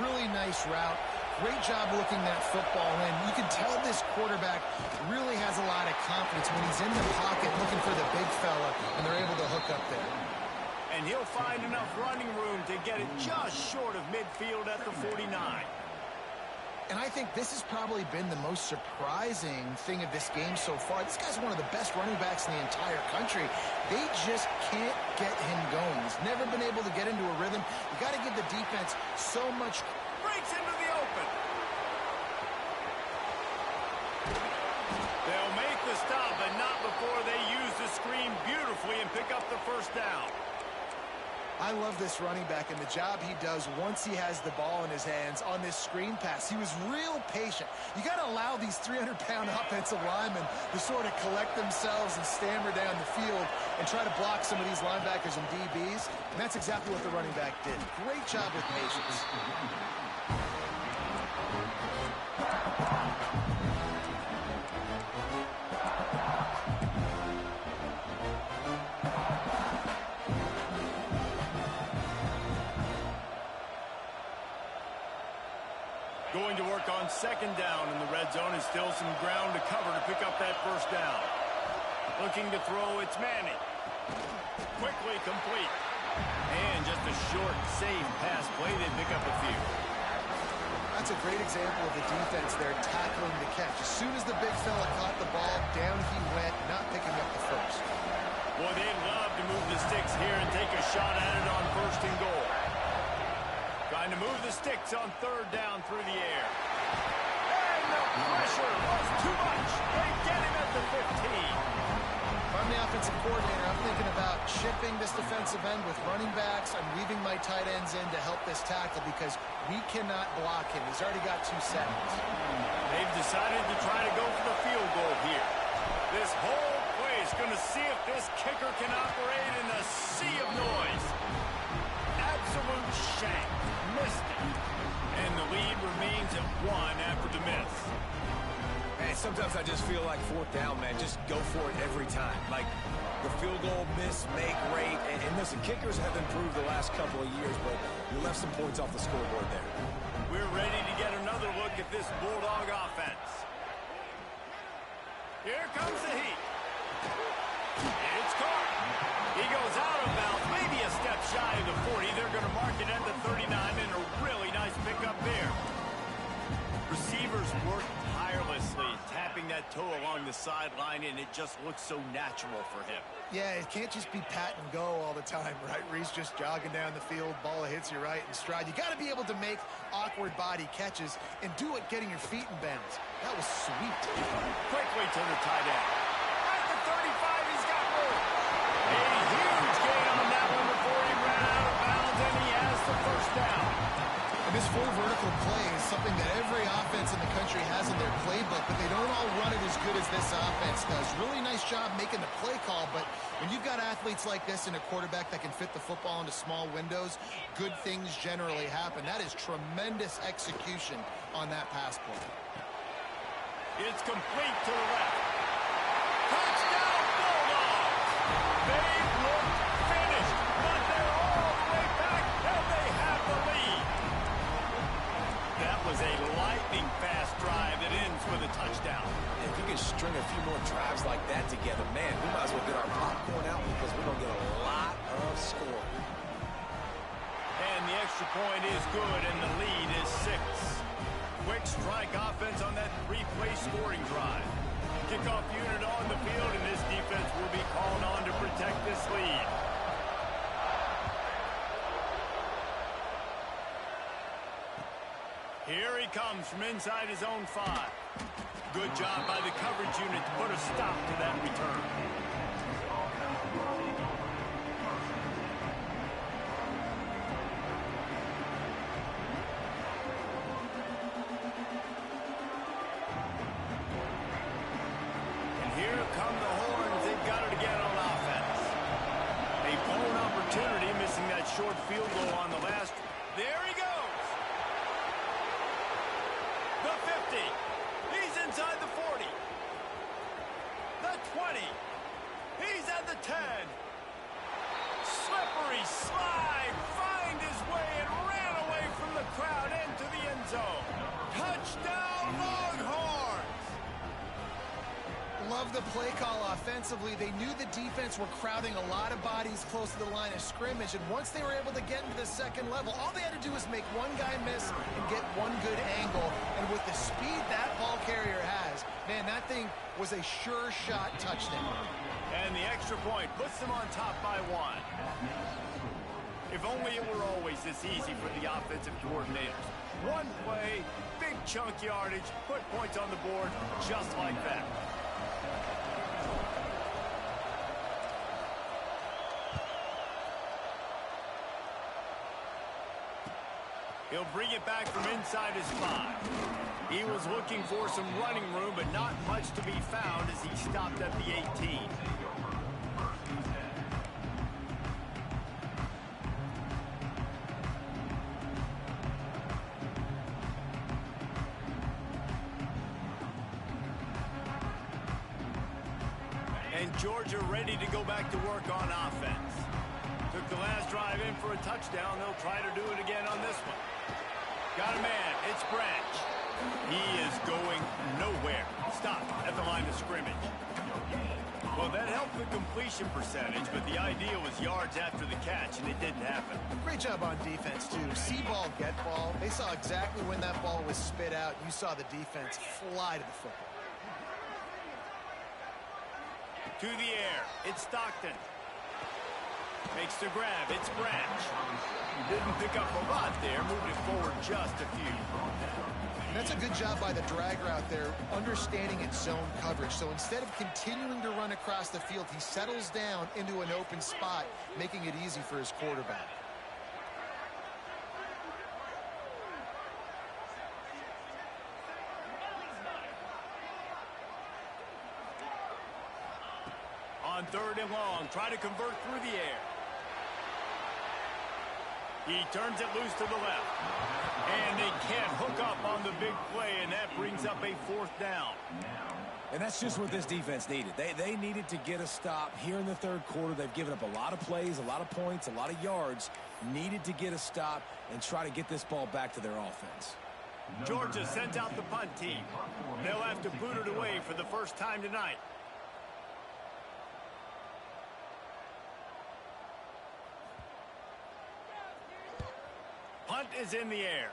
Really nice route. Great job looking that football in. You can tell this quarterback really has a lot of confidence when he's in the pocket looking for the big fella, and they're able to hook up there. And he'll find enough running room to get it just short of midfield at the 49. And I think this has probably been the most surprising thing of this game so far. This guy's one of the best running backs in the entire country. They just can't get him going. He's never been able to get into a rhythm. You got to give the defense so much. Breaks into the open. They'll make the stop, but not before they use the screen beautifully and pick up the first down. I love this running back and the job he does once he has the ball in his hands on this screen pass. He was real patient. You got to allow these 300-pound offensive linemen to sort of collect themselves and stammer down the field and try to block some of these linebackers and DBs. And that's exactly what the running back did. Great job with patience. Going to work on second down in the red zone, and still some ground to cover to pick up that first down. Looking to throw, it's Manning. Quickly complete. And just a short, safe pass play. They pick up a few. That's a great example of the defense there tackling the catch. As soon as the big fella caught the ball, down he went, not picking up the first. Boy, they'd love to move the sticks here and take a shot at it on first and goal. Trying to move the sticks on third down through the air. And the pressure was too much. They get him at the 15. If I'm the offensive coordinator, I'm thinking about chipping this defensive end with running backs. I'm leaving my tight ends in to help this tackle because we cannot block him. He's already got 2 seconds. They've decided to try to go for the field goal here. This whole play is going to see if this kicker can operate in a sea of noise. Absolute shank. Missed it. And the lead remains at 1 after the miss. Hey, sometimes I just feel like fourth down, man. Just go for it every time. Like the field goal miss, make rate. And listen, kickers have improved the last couple of years, but you left some points off the scoreboard there. We're ready to get another look at this Bulldog offense. Here comes the heat. It's caught. He goes out of bounds, maybe a step shy of the 40. They're going to mark it at the 39, and a really nice pickup there. Receivers work tirelessly, tapping that toe along the sideline, and it just looks so natural for him. Yeah, it can't just be pat and go all the time, right? Reese just jogging down the field, ball hits you right in stride. You got to be able to make awkward body catches and do it getting your feet in bounds. That was sweet. Quickly to the tight end. At the 35, he's got room. A huge gain on that one before he ran out of bounds, and he has the first down. And this full vertical play is something that every offense in the country has in their playbook, but they don't all run it as good as this offense does. Really nice job making the play call, but when you've got athletes like this and a quarterback that can fit the football into small windows, good things generally happen. That is tremendous execution on that pass play. It's complete to the left. Touchdown, Bulldogs! They look finished, but they're all the way back, and they have the lead. That was a lightning-fast drive that ends with a touchdown. If you can string a few more drives like that together, man, we might as well get our popcorn out because we're going to get a lot of scoring. And the extra point is good, and the lead is 6. Quick strike offense on that 3-play scoring drive. Kickoff unit on the field, and this defense will be called on to protect this lead. Here he comes from inside his own 5. Good job by the coverage unit to put a stop to that return. Here come the Horns. They've got it again on offense. A blown opportunity, missing that short field goal on the last. There he goes. The 50. He's inside the 40. The 20. He's at the 10. Slippery slide. Find his way and ran away from the crowd into the end zone. Touchdown, Longhorns. Love the play call offensively. They knew the defense were crowding a lot of bodies close to the line of scrimmage, and once they were able to get into the second level, all they had to do was make one guy miss and get one good angle. And with the speed that ball carrier has, man, that thing was a sure shot touchdown. And the extra point puts them on top by 1. If only it were always this easy for the offensive coordinators. One play, big chunk yardage, put points on the board just like that. He'll bring it back from inside his 5. He was looking for some running room, but not much to be found as he stopped at the 18. And Georgia ready to go back to work on offense. Took the last drive in for a touchdown. They'll try to do it again on this one. Got a man. It's Branch. He is going nowhere. Stop at the line of scrimmage. Well, that helped the completion percentage, but the idea was yards after the catch, and it didn't happen. Great job on defense, too. See ball, get ball. They saw exactly when that ball was spit out. You saw the defense fly to the football. To the air. It's Stockton. Makes the grab. It's Branch. Didn't pick up a lot there. Moved it forward just a few. And that's a good job by the drag route there, understanding its zone coverage. So instead of continuing to run across the field, he settles down into an open spot, making it easy for his quarterback. On 3rd and long, try to convert through the air. He turns it loose to the left. And they can't hook up on the big play, and that brings up a 4th down. And that's just what this defense needed. They needed to get a stop here in the 3rd quarter. They've given up a lot of plays, a lot of points, a lot of yards. Needed to get a stop and try to get this ball back to their offense. Georgia sends out the punt team. They'll have to boot it away for the first time tonight. Punt is in the air.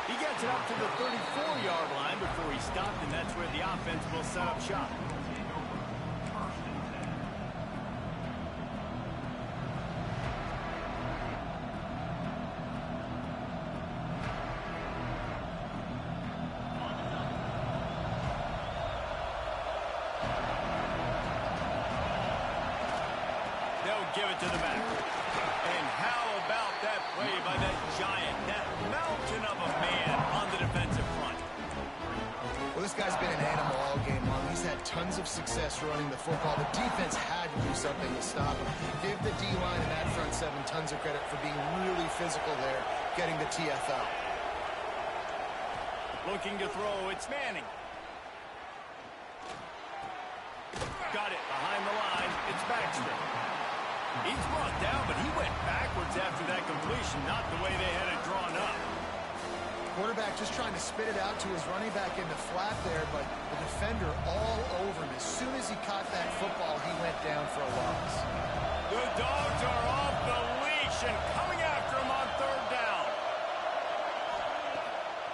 He gets it up to the 34-yard line before he stopped, and that's where the offense will set up shop. Give it to the back. And how about that play by that giant, that mountain of a man on the defensive front? Well, this guy's been an animal all game long. He's had tons of success running the football. The defense had to do something to stop him. Give the D-line and that front seven tons of credit for being really physical there, getting the TFL. Looking to throw, it's Manning. Got it behind the line. It's Baxter. He's brought down, but he went backwards after that completion, not the way they had it drawn up. Quarterback just trying to spit it out to his running back in the flat there, but the defender all over him. As soon as he caught that football, he went down for a loss. The Dogs are off the leash and coming after him on third down.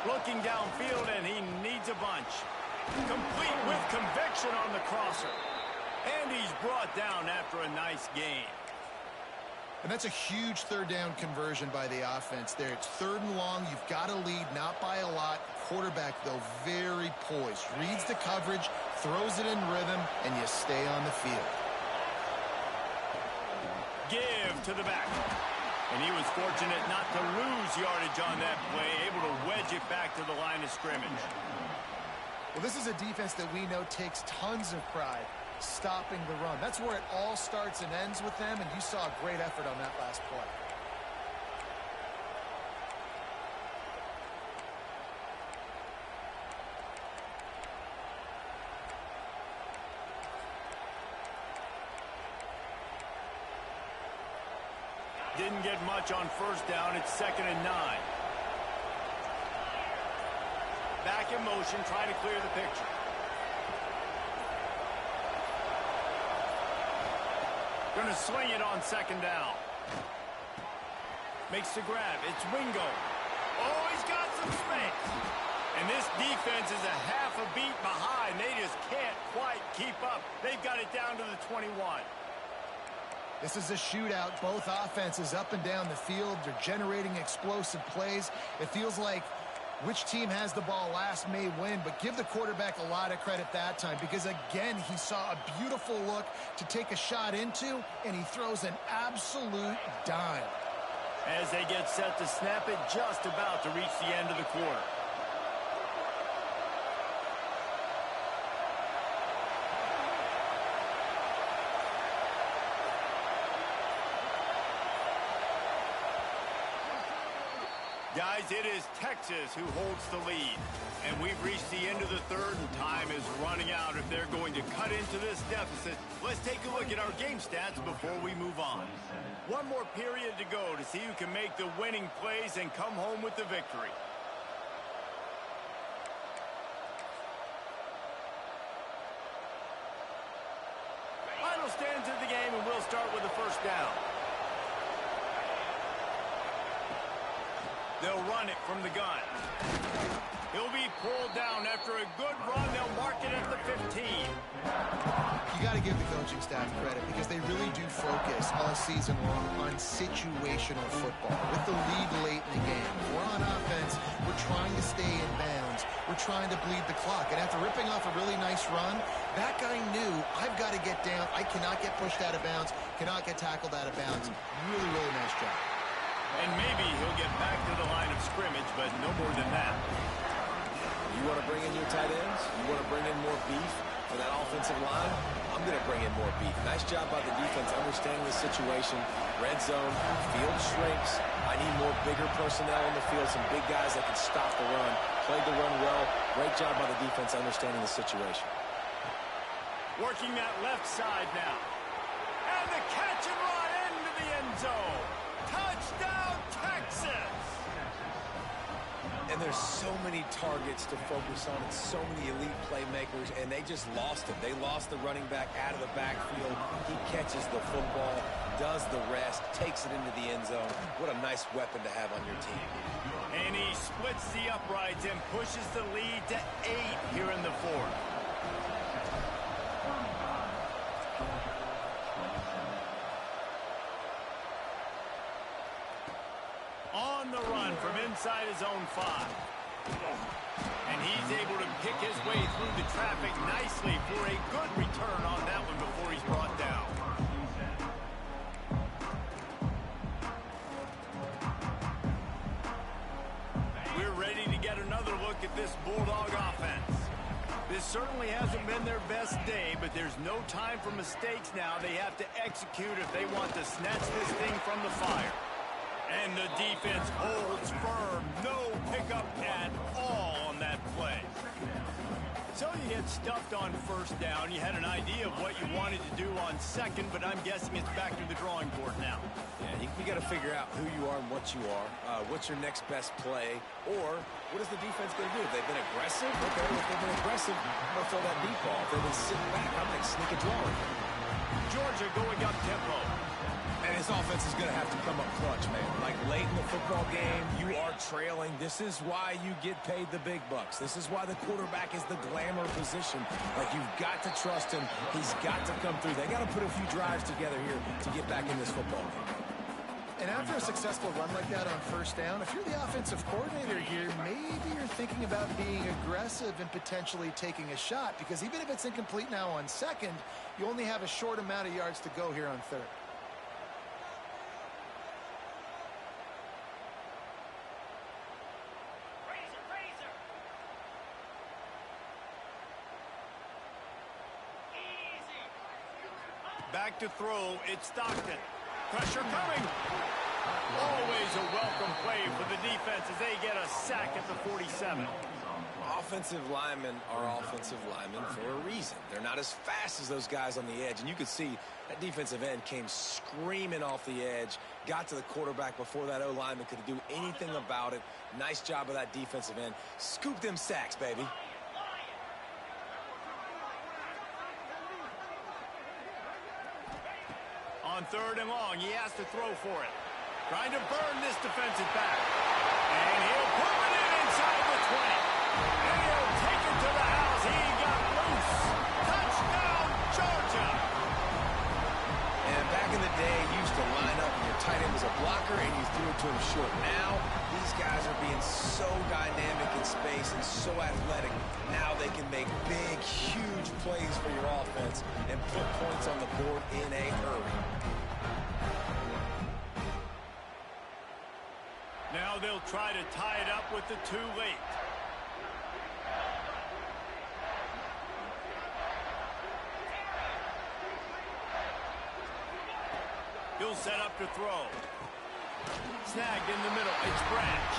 Looking downfield, and he needs a bunch. Complete with conviction on the crosser. And he's brought down after a nice gain. And that's a huge third down conversion by the offense there. It's third and long. You've got to lead, not by a lot. Quarterback, though, very poised. Reads the coverage, throws it in rhythm, and you stay on the field. Give to the back. And he was fortunate not to lose yardage on that play, able to wedge it back to the line of scrimmage. Well, this is a defense that we know takes tons of pride stopping the run. That's where it all starts and ends with them, and you saw a great effort on that last play. Didn't get much on first down. It's 2nd and 9. Back in motion, trying to clear the picture. Going to swing it on 2nd down. Makes the grab. It's Wingo. Oh, he's got some space. And this defense is a half a beat behind. They just can't quite keep up. They've got it down to the 21. This is a shootout. Both offenses up and down the field. They're generating explosive plays. It feels like which team has the ball last may win, but give the quarterback a lot of credit that time because, again, he saw a beautiful look to take a shot into, and he throws an absolute dime. As they get set to snap it, just about to reach the end of the quarter. Guys, it is Texas who holds the lead. And we've reached the end of the third, and time is running out if they're going to cut into this deficit. Let's take a look at our game stats before we move on. One more period to go to see who can make the winning plays and come home with the victory. Final stands of the game, and we'll start with the first down. They'll run it from the gun. He'll be pulled down after a good run. They'll mark it at the 15. You got to give the coaching staff credit because they really do focus all season long on situational football. With the lead late in the game, we're on offense. We're trying to stay in bounds. We're trying to bleed the clock. And after ripping off a really nice run, that guy knew, I've got to get down. I cannot get pushed out of bounds, cannot get tackled out of bounds. Really, really nice job. And maybe he'll get back to the line of scrimmage, but no more than that. You want to bring in your tight ends? You want to bring in more beef for that offensive line? I'm going to bring in more beef. Nice job by the defense understanding the situation. Red zone, field shrinks. I need more bigger personnel on the field, some big guys that can stop the run. Played the run well. Great job by the defense understanding the situation. Working that left side now. And the catch and run into the end zone. Touchdown, Texas! And there's so many targets to focus on and so many elite playmakers, and they just lost him. They lost the running back out of the backfield. He catches the football, does the rest, takes it into the end zone. What a nice weapon to have on your team. And he splits the uprights and pushes the lead to 8 here in the fourth. On the run from inside his own 5. And he's able to pick his way through the traffic nicely for a good return on that one before he's brought down. We're ready to get another look at this Bulldog offense. This certainly hasn't been their best day, but there's no time for mistakes now. They have to execute if they want to snatch this thing from the fire. And the defense holds firm. No pickup at all on that play. So you get stuffed on first down. You had an idea of what you wanted to do on second, but I'm guessing it's back to the drawing board now. Yeah, you got to figure out who you are and what you are. What's your next best play? Or what is the defense going to do? If they've been aggressive, okay, if they've been aggressive, I'm going to throw that deep ball. If they've been sitting back, I might sneak a draw in. Georgia going up tempo. And his offense is going to have to come up clutch, man. Like late in the football game, you are trailing. This is why you get paid the big bucks. This is why the quarterback is the glamour position. Like, you've got to trust him. He's got to come through. They got to put a few drives together here to get back in this football game. And after a successful run like that on first down, if you're the offensive coordinator here, maybe you're thinking about being aggressive and potentially taking a shot, because even if it's incomplete now on second, you only have a short amount of yards to go here on third. Back to throw, it's Stockton. Pressure coming. Always a welcome play for the defense as they get a sack at the 47. Offensive linemen are offensive linemen for a reason. They're not as fast as those guys on the edge. And you could see that defensive end came screaming off the edge, got to the quarterback before that O-lineman could do anything about it. Nice job of that defensive end. Scoop them sacks, baby. On third and long, he has to throw for it. Trying to burn this defensive back. And he'll pull it in inside the 20. And he'll take it to the house. He got loose. Touchdown, Georgia. And back in the day, you used to line up and your tight end was a blocker and you threw it to him short. Now, these guys are being so dynamic in space and so athletic. Now they can make big, huge plays for your offense and put points on the board in a hurry. Now they'll try to tie it up with the too late. He'll set up to throw. Snagged in the middle. It's Branch.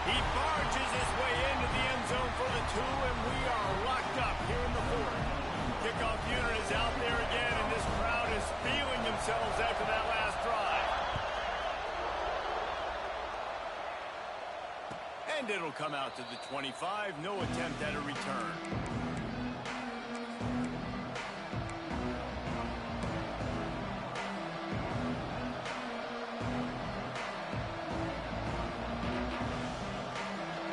He barges his way into the end zone for the 2, and we are locked up here in the 4th. Kickoff unit is out there again, and this crowd is feeling themselves after that last drive. And it'll come out to the 25. No attempt at a return.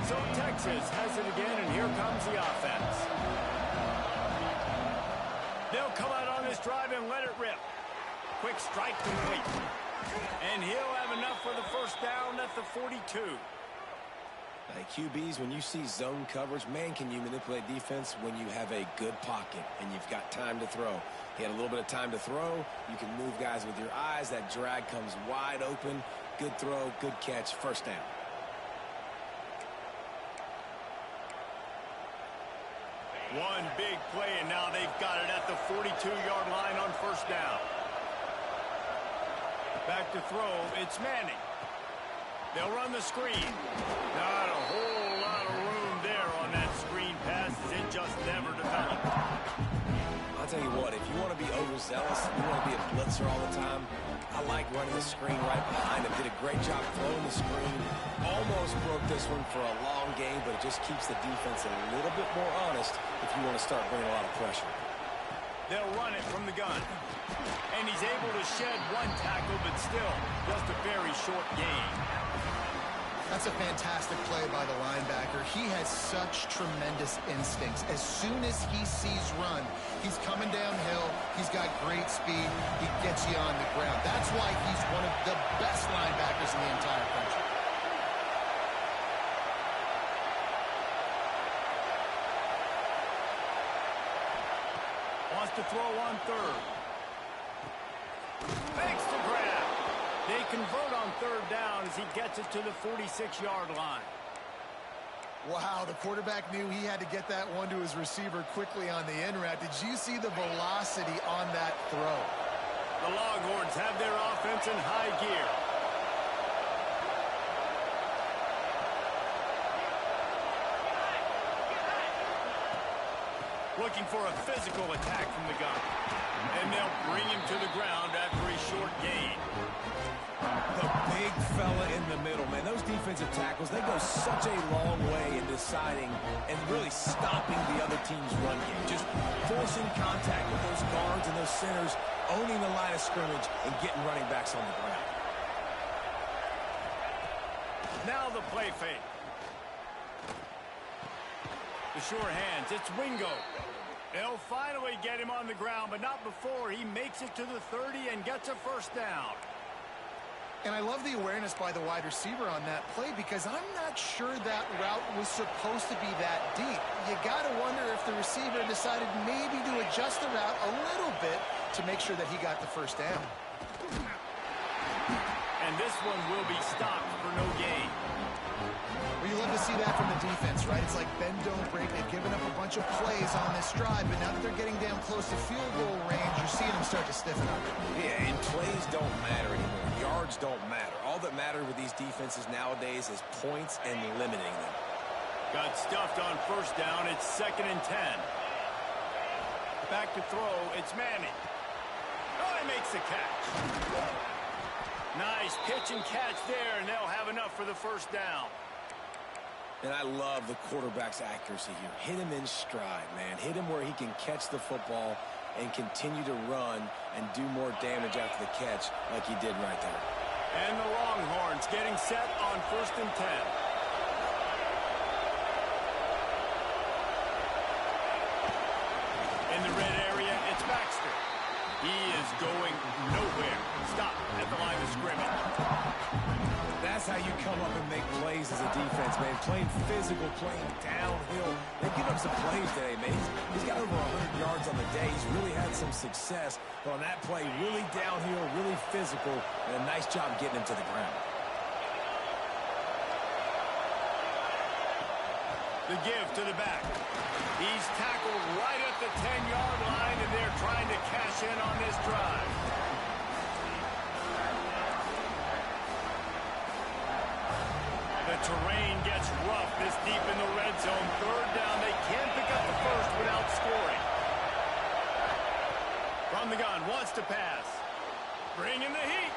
So Texas has it again, and here comes the offense. They'll come out on this drive and let it rip. Quick strike complete. And he'll have enough for the first down at the 42. Like QBs, when you see zone coverage, man, can you manipulate defense when you have a good pocket and you've got time to throw. He had a little bit of time to throw. You can move guys with your eyes. That drag comes wide open. Good throw, good catch, first down. One big play, and now they've got it at the 42-yard line on first down. Back to throw, it's Manning. They'll run the screen. Not a whole lot of room there on that screen pass, as it just never developed. I I'll tell you what, if you want to be overzealous, you want to be a blitzer all the time, I like running the screen right behind him. Did a great job throwing the screen. Almost broke this one for a long game, but it just keeps the defense a little bit more honest if you want to start bringing a lot of pressure. They'll run it from the gun. And he's able to shed one tackle, but still just a very short gain. That's a fantastic play by the linebacker. He has such tremendous instincts. As soon as he sees run, he's coming downhill. He's got great speed. He gets you on the ground. That's why he's one of the best linebackers in the entire country. Wants to throw on third. Fakes the grab. They convert on third down as he gets it to the 46-yard line. Wow, the quarterback knew he had to get that one to his receiver quickly on the in route. Did you see the velocity on that throw? The Longhorns have their offense in high gear. Looking for a physical attack from the gun. And they'll bring him to the ground after a short gain. The big fella in the middle, man. Those defensive tackles, they go such a long way in deciding and really stopping the other team's run game. Just forcing contact with those guards and those centers, owning the line of scrimmage and getting running backs on the ground. Now the play fake. The sure hands, it's Wingo. They'll finally get him on the ground, but not before he makes it to the 30 and gets a first down. And I love the awareness by the wide receiver on that play because I'm not sure that route was supposed to be that deep. You got to wonder if the receiver decided maybe to adjust the route a little bit to make sure that he got the first down. And this one will be stopped for no gain. Well, you love to see that from the defense, right? It's like bend, don't break. They've given up a bunch of plays on this drive, but now that they're getting down close to field goal range, you're seeing them start to stiffen up. Yeah, and plays don't matter anymore. Yards don't matter. All that matters with these defenses nowadays is points and limiting them. Got stuffed on first down. It's 2nd and 10. Back to throw. It's Manning. Oh, he makes the catch. Nice pitch and catch there, and they'll have enough for the first down. And I love the quarterback's accuracy here. Hit him in stride, man. Hit him where he can catch the football and continue to run and do more damage after the catch like he did right there. And the Longhorns getting set on 1st and 10. In the red area, it's Baxter. He is going nowhere. Stop at the line of scrimmage. That's how you come up and make plays as a defense, man. Playing physical, playing downhill. They've given up some plays today, man. He's got over 100 yards on the day. He's really had some success. But on that play, really downhill, really physical, and a nice job getting him to the ground. The give to the back. He's tackled right at the 10-yard line, and they're trying to cash in on this drive. The terrain gets rough this deep in the red zone. 3rd down. They can't pick up the first without scoring. From the gun, wants to pass. Bringing the heat.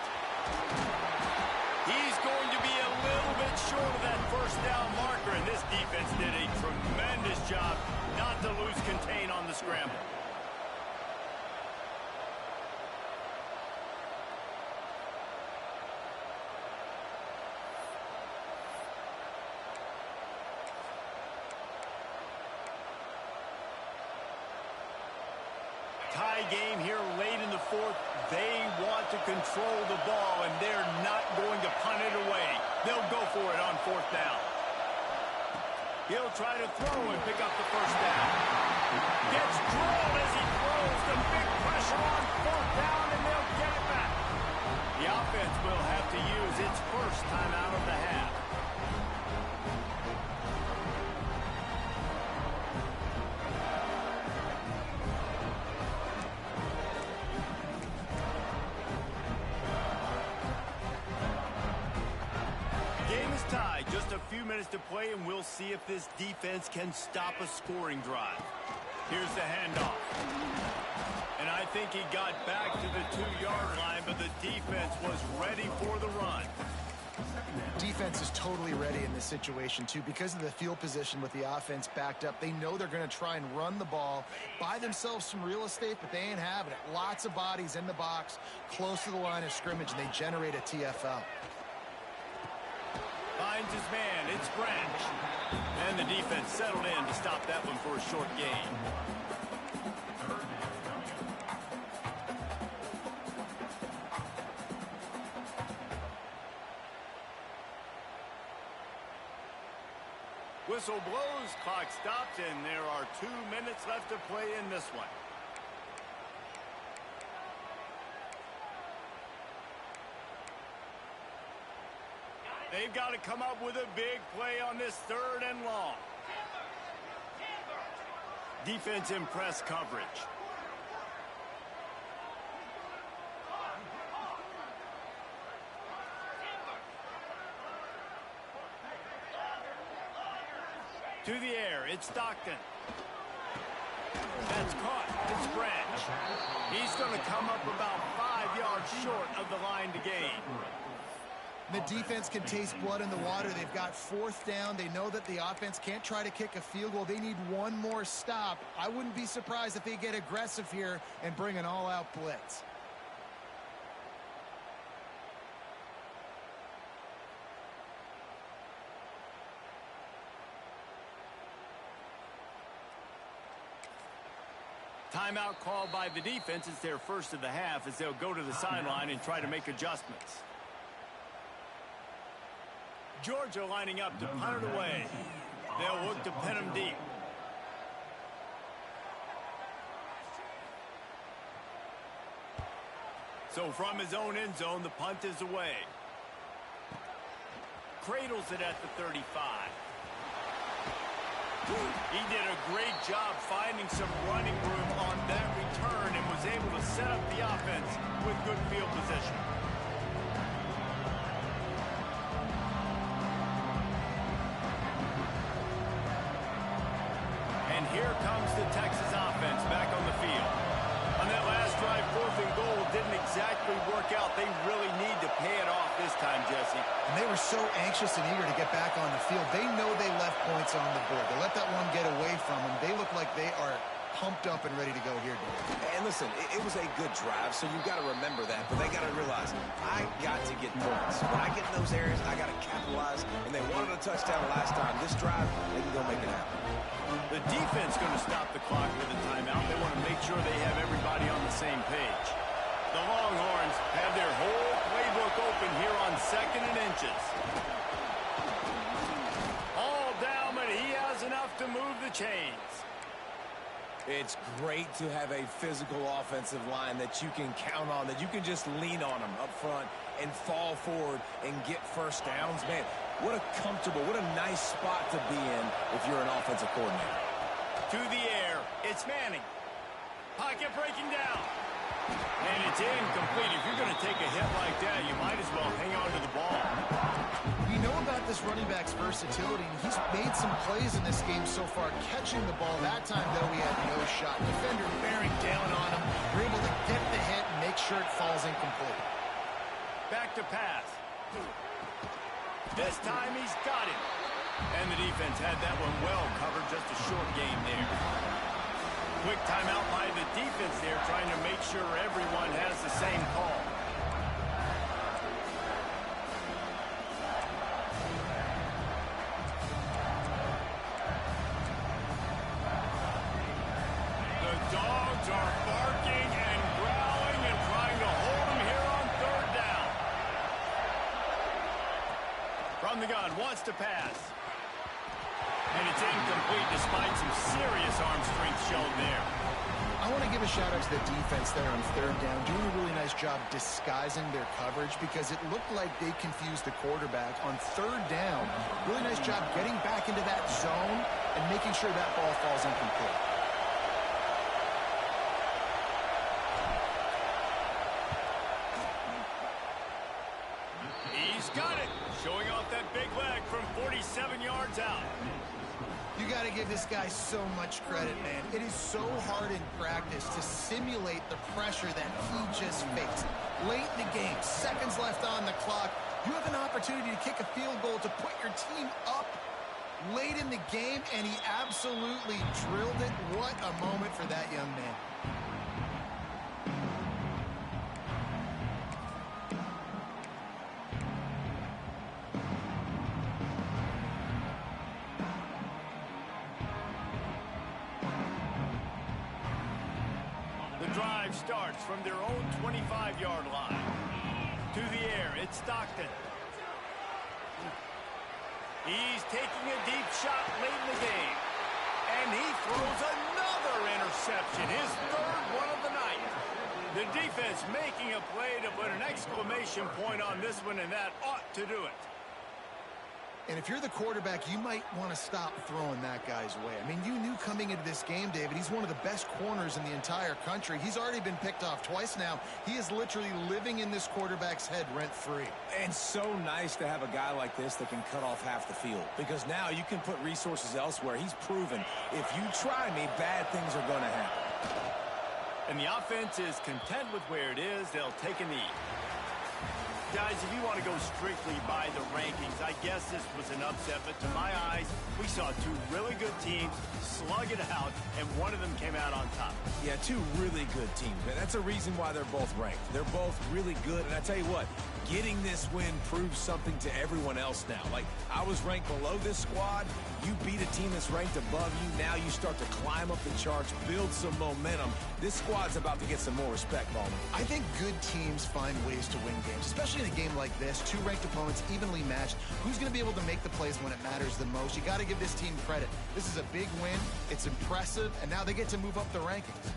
He's going to be a little bit short of that first down marker, and this defense did a tremendous job not to lose contain on the scramble. Tie game here late in the 4th. They want to control the ball, and they're not going to punt it away. They'll go for it on 4th down. He'll try to throw and pick up the first down. Gets drilled as he throws. The big pressure on 4th down, and they'll get it back. The offense will have to use its first timeout of the half. Just a few minutes to play, and we'll see if this defense can stop a scoring drive. Here's the handoff. think he got back to the 2-yard line, but the defense was ready for the run. Defense is totally ready in this situation, too. Because of the field position with the offense backed up, they know they're going to try and run the ball, buy themselves some real estate, but they ain't having it. Lots of bodies in the box, close to the line of scrimmage, and they generate a TFL. Finds his man. It's Branch. And the defense settled in to stop that one for a short gain. Whistle blows, clock stops, and there are 2 minutes left to play in this one. They've got to come up with a big play on this 3rd and long. Defense in press coverage. To the air, it's Stockton. That's caught. It's Branch. He's going to come up about 5 yards short of the line to gain. The defense can taste blood in the water. They've got 4th down. They know that the offense can't try to kick a field goal. They need one more stop. I wouldn't be surprised if they get aggressive here and bring an all-out blitz. Timeout called by the defense. It's their first of the half as they'll go to the sideline and try to make adjustments. Georgia lining up to punt it away. They'll look to pin him deep. So from his own end zone, the punt is away. Cradles it at the 35. He did a great job finding some running room on that return and was able to set up the offense with good field position. And here comes the Texas offense back on the field. On that last drive, 4th and goal didn't exactly work out. They really need to pay it off this time, Jesse. And they were so anxious and eager to get back on the field. They know they left points on the board. They let that one get away from them. They look like they are pumped up and ready to go here, Dave. And listen, it was a good drive, so you've got to remember that. But they got to realize, I got to get points. When I get in those areas, I got to capitalize. And they wanted a touchdown last time. This drive, they can go make it happen. The defense going to stop the clock with a timeout. They want to make sure they have everybody on the same page. The Longhorns have their whole playbook open here on 2nd and inches. All down, but he has enough to move the chains. It's great to have a physical offensive line that you can count on, that you can just lean on them up front and fall forward and get first downs. Man, what a comfortable, what a nice spot to be in if you're an offensive coordinator. To the air, it's Manning. Pocket breaking down. And it's incomplete. If you're going to take a hit like that, you might as well hang on to the ball. We know about this running back's versatility, and he's made some plays in this game so far, catching the ball. That time, though, he had no shot. Defender bearing down on him. We're able to get the hit and make sure it falls incomplete. Back to pass. This time, he's got it. And the defense had that one well covered. Just a short game there. Quick timeout by the defense there, trying to make sure everyone has the same call. The Dogs are barking and growling and trying to hold him here on 3rd down. From the gun, wants to pass. And it's incomplete despite some serious arm strength shown there. I want to give a shout-out to the defense there on 3rd down, doing a really nice job disguising their coverage because it looked like they confused the quarterback on 3rd down. Really nice job getting back into that zone and making sure that ball falls incomplete. He's He's got it. Showing off that big leg from 47 yards out. You got to give this guy so much credit, man. It is so hard in practice to simulate the pressure that he just faced. Late in the game, seconds left on the clock, you have an opportunity to kick a field goal to put your team up late in the game, and he absolutely drilled it. What a moment for that young man. The drive starts from their own 25-yard line. To the air, it's Stockton. He's taking a deep shot late in the game. And he throws another interception, his third one of the night. The defense making a play to put an exclamation point on this one, and that ought to do it. And if you're the quarterback, you might want to stop throwing that guy's way. I mean, you knew coming into this game, David, he's one of the best corners in the entire country. He's already been picked off twice now. He is literally living in this quarterback's head rent-free. And so nice to have a guy like this that can cut off half the field, because now you can put resources elsewhere. He's proven if you try me, bad things are going to happen. And the offense is content with where it is. They'll take a knee. Guys, if you want to go strictly by the rankings, I guess this was an upset, but to my eyes, we saw two really good teams slug it out, and one of them came out on top. Yeah, two really good teams, man. That's a reason why they're both ranked. They're both really good, and I tell you what, getting this win proves something to everyone else now. Like, I was ranked below this squad. You beat a team that's ranked above you. Now you start to climb up the charts, build some momentum. This squad's about to get some more respect, Ballman. I think good teams find ways to win games, especially in a game like this. Two ranked opponents, evenly matched. Who's going to be able to make the plays when it matters the most? You got to give this team credit. This is a big win. It's impressive, and now they get to move up the rankings.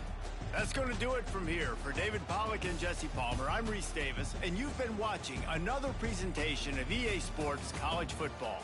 That's going to do it from here. For David Pollack and Jesse Palmer, I'm Reese Davis, and you've been watching another presentation of EA Sports College Football.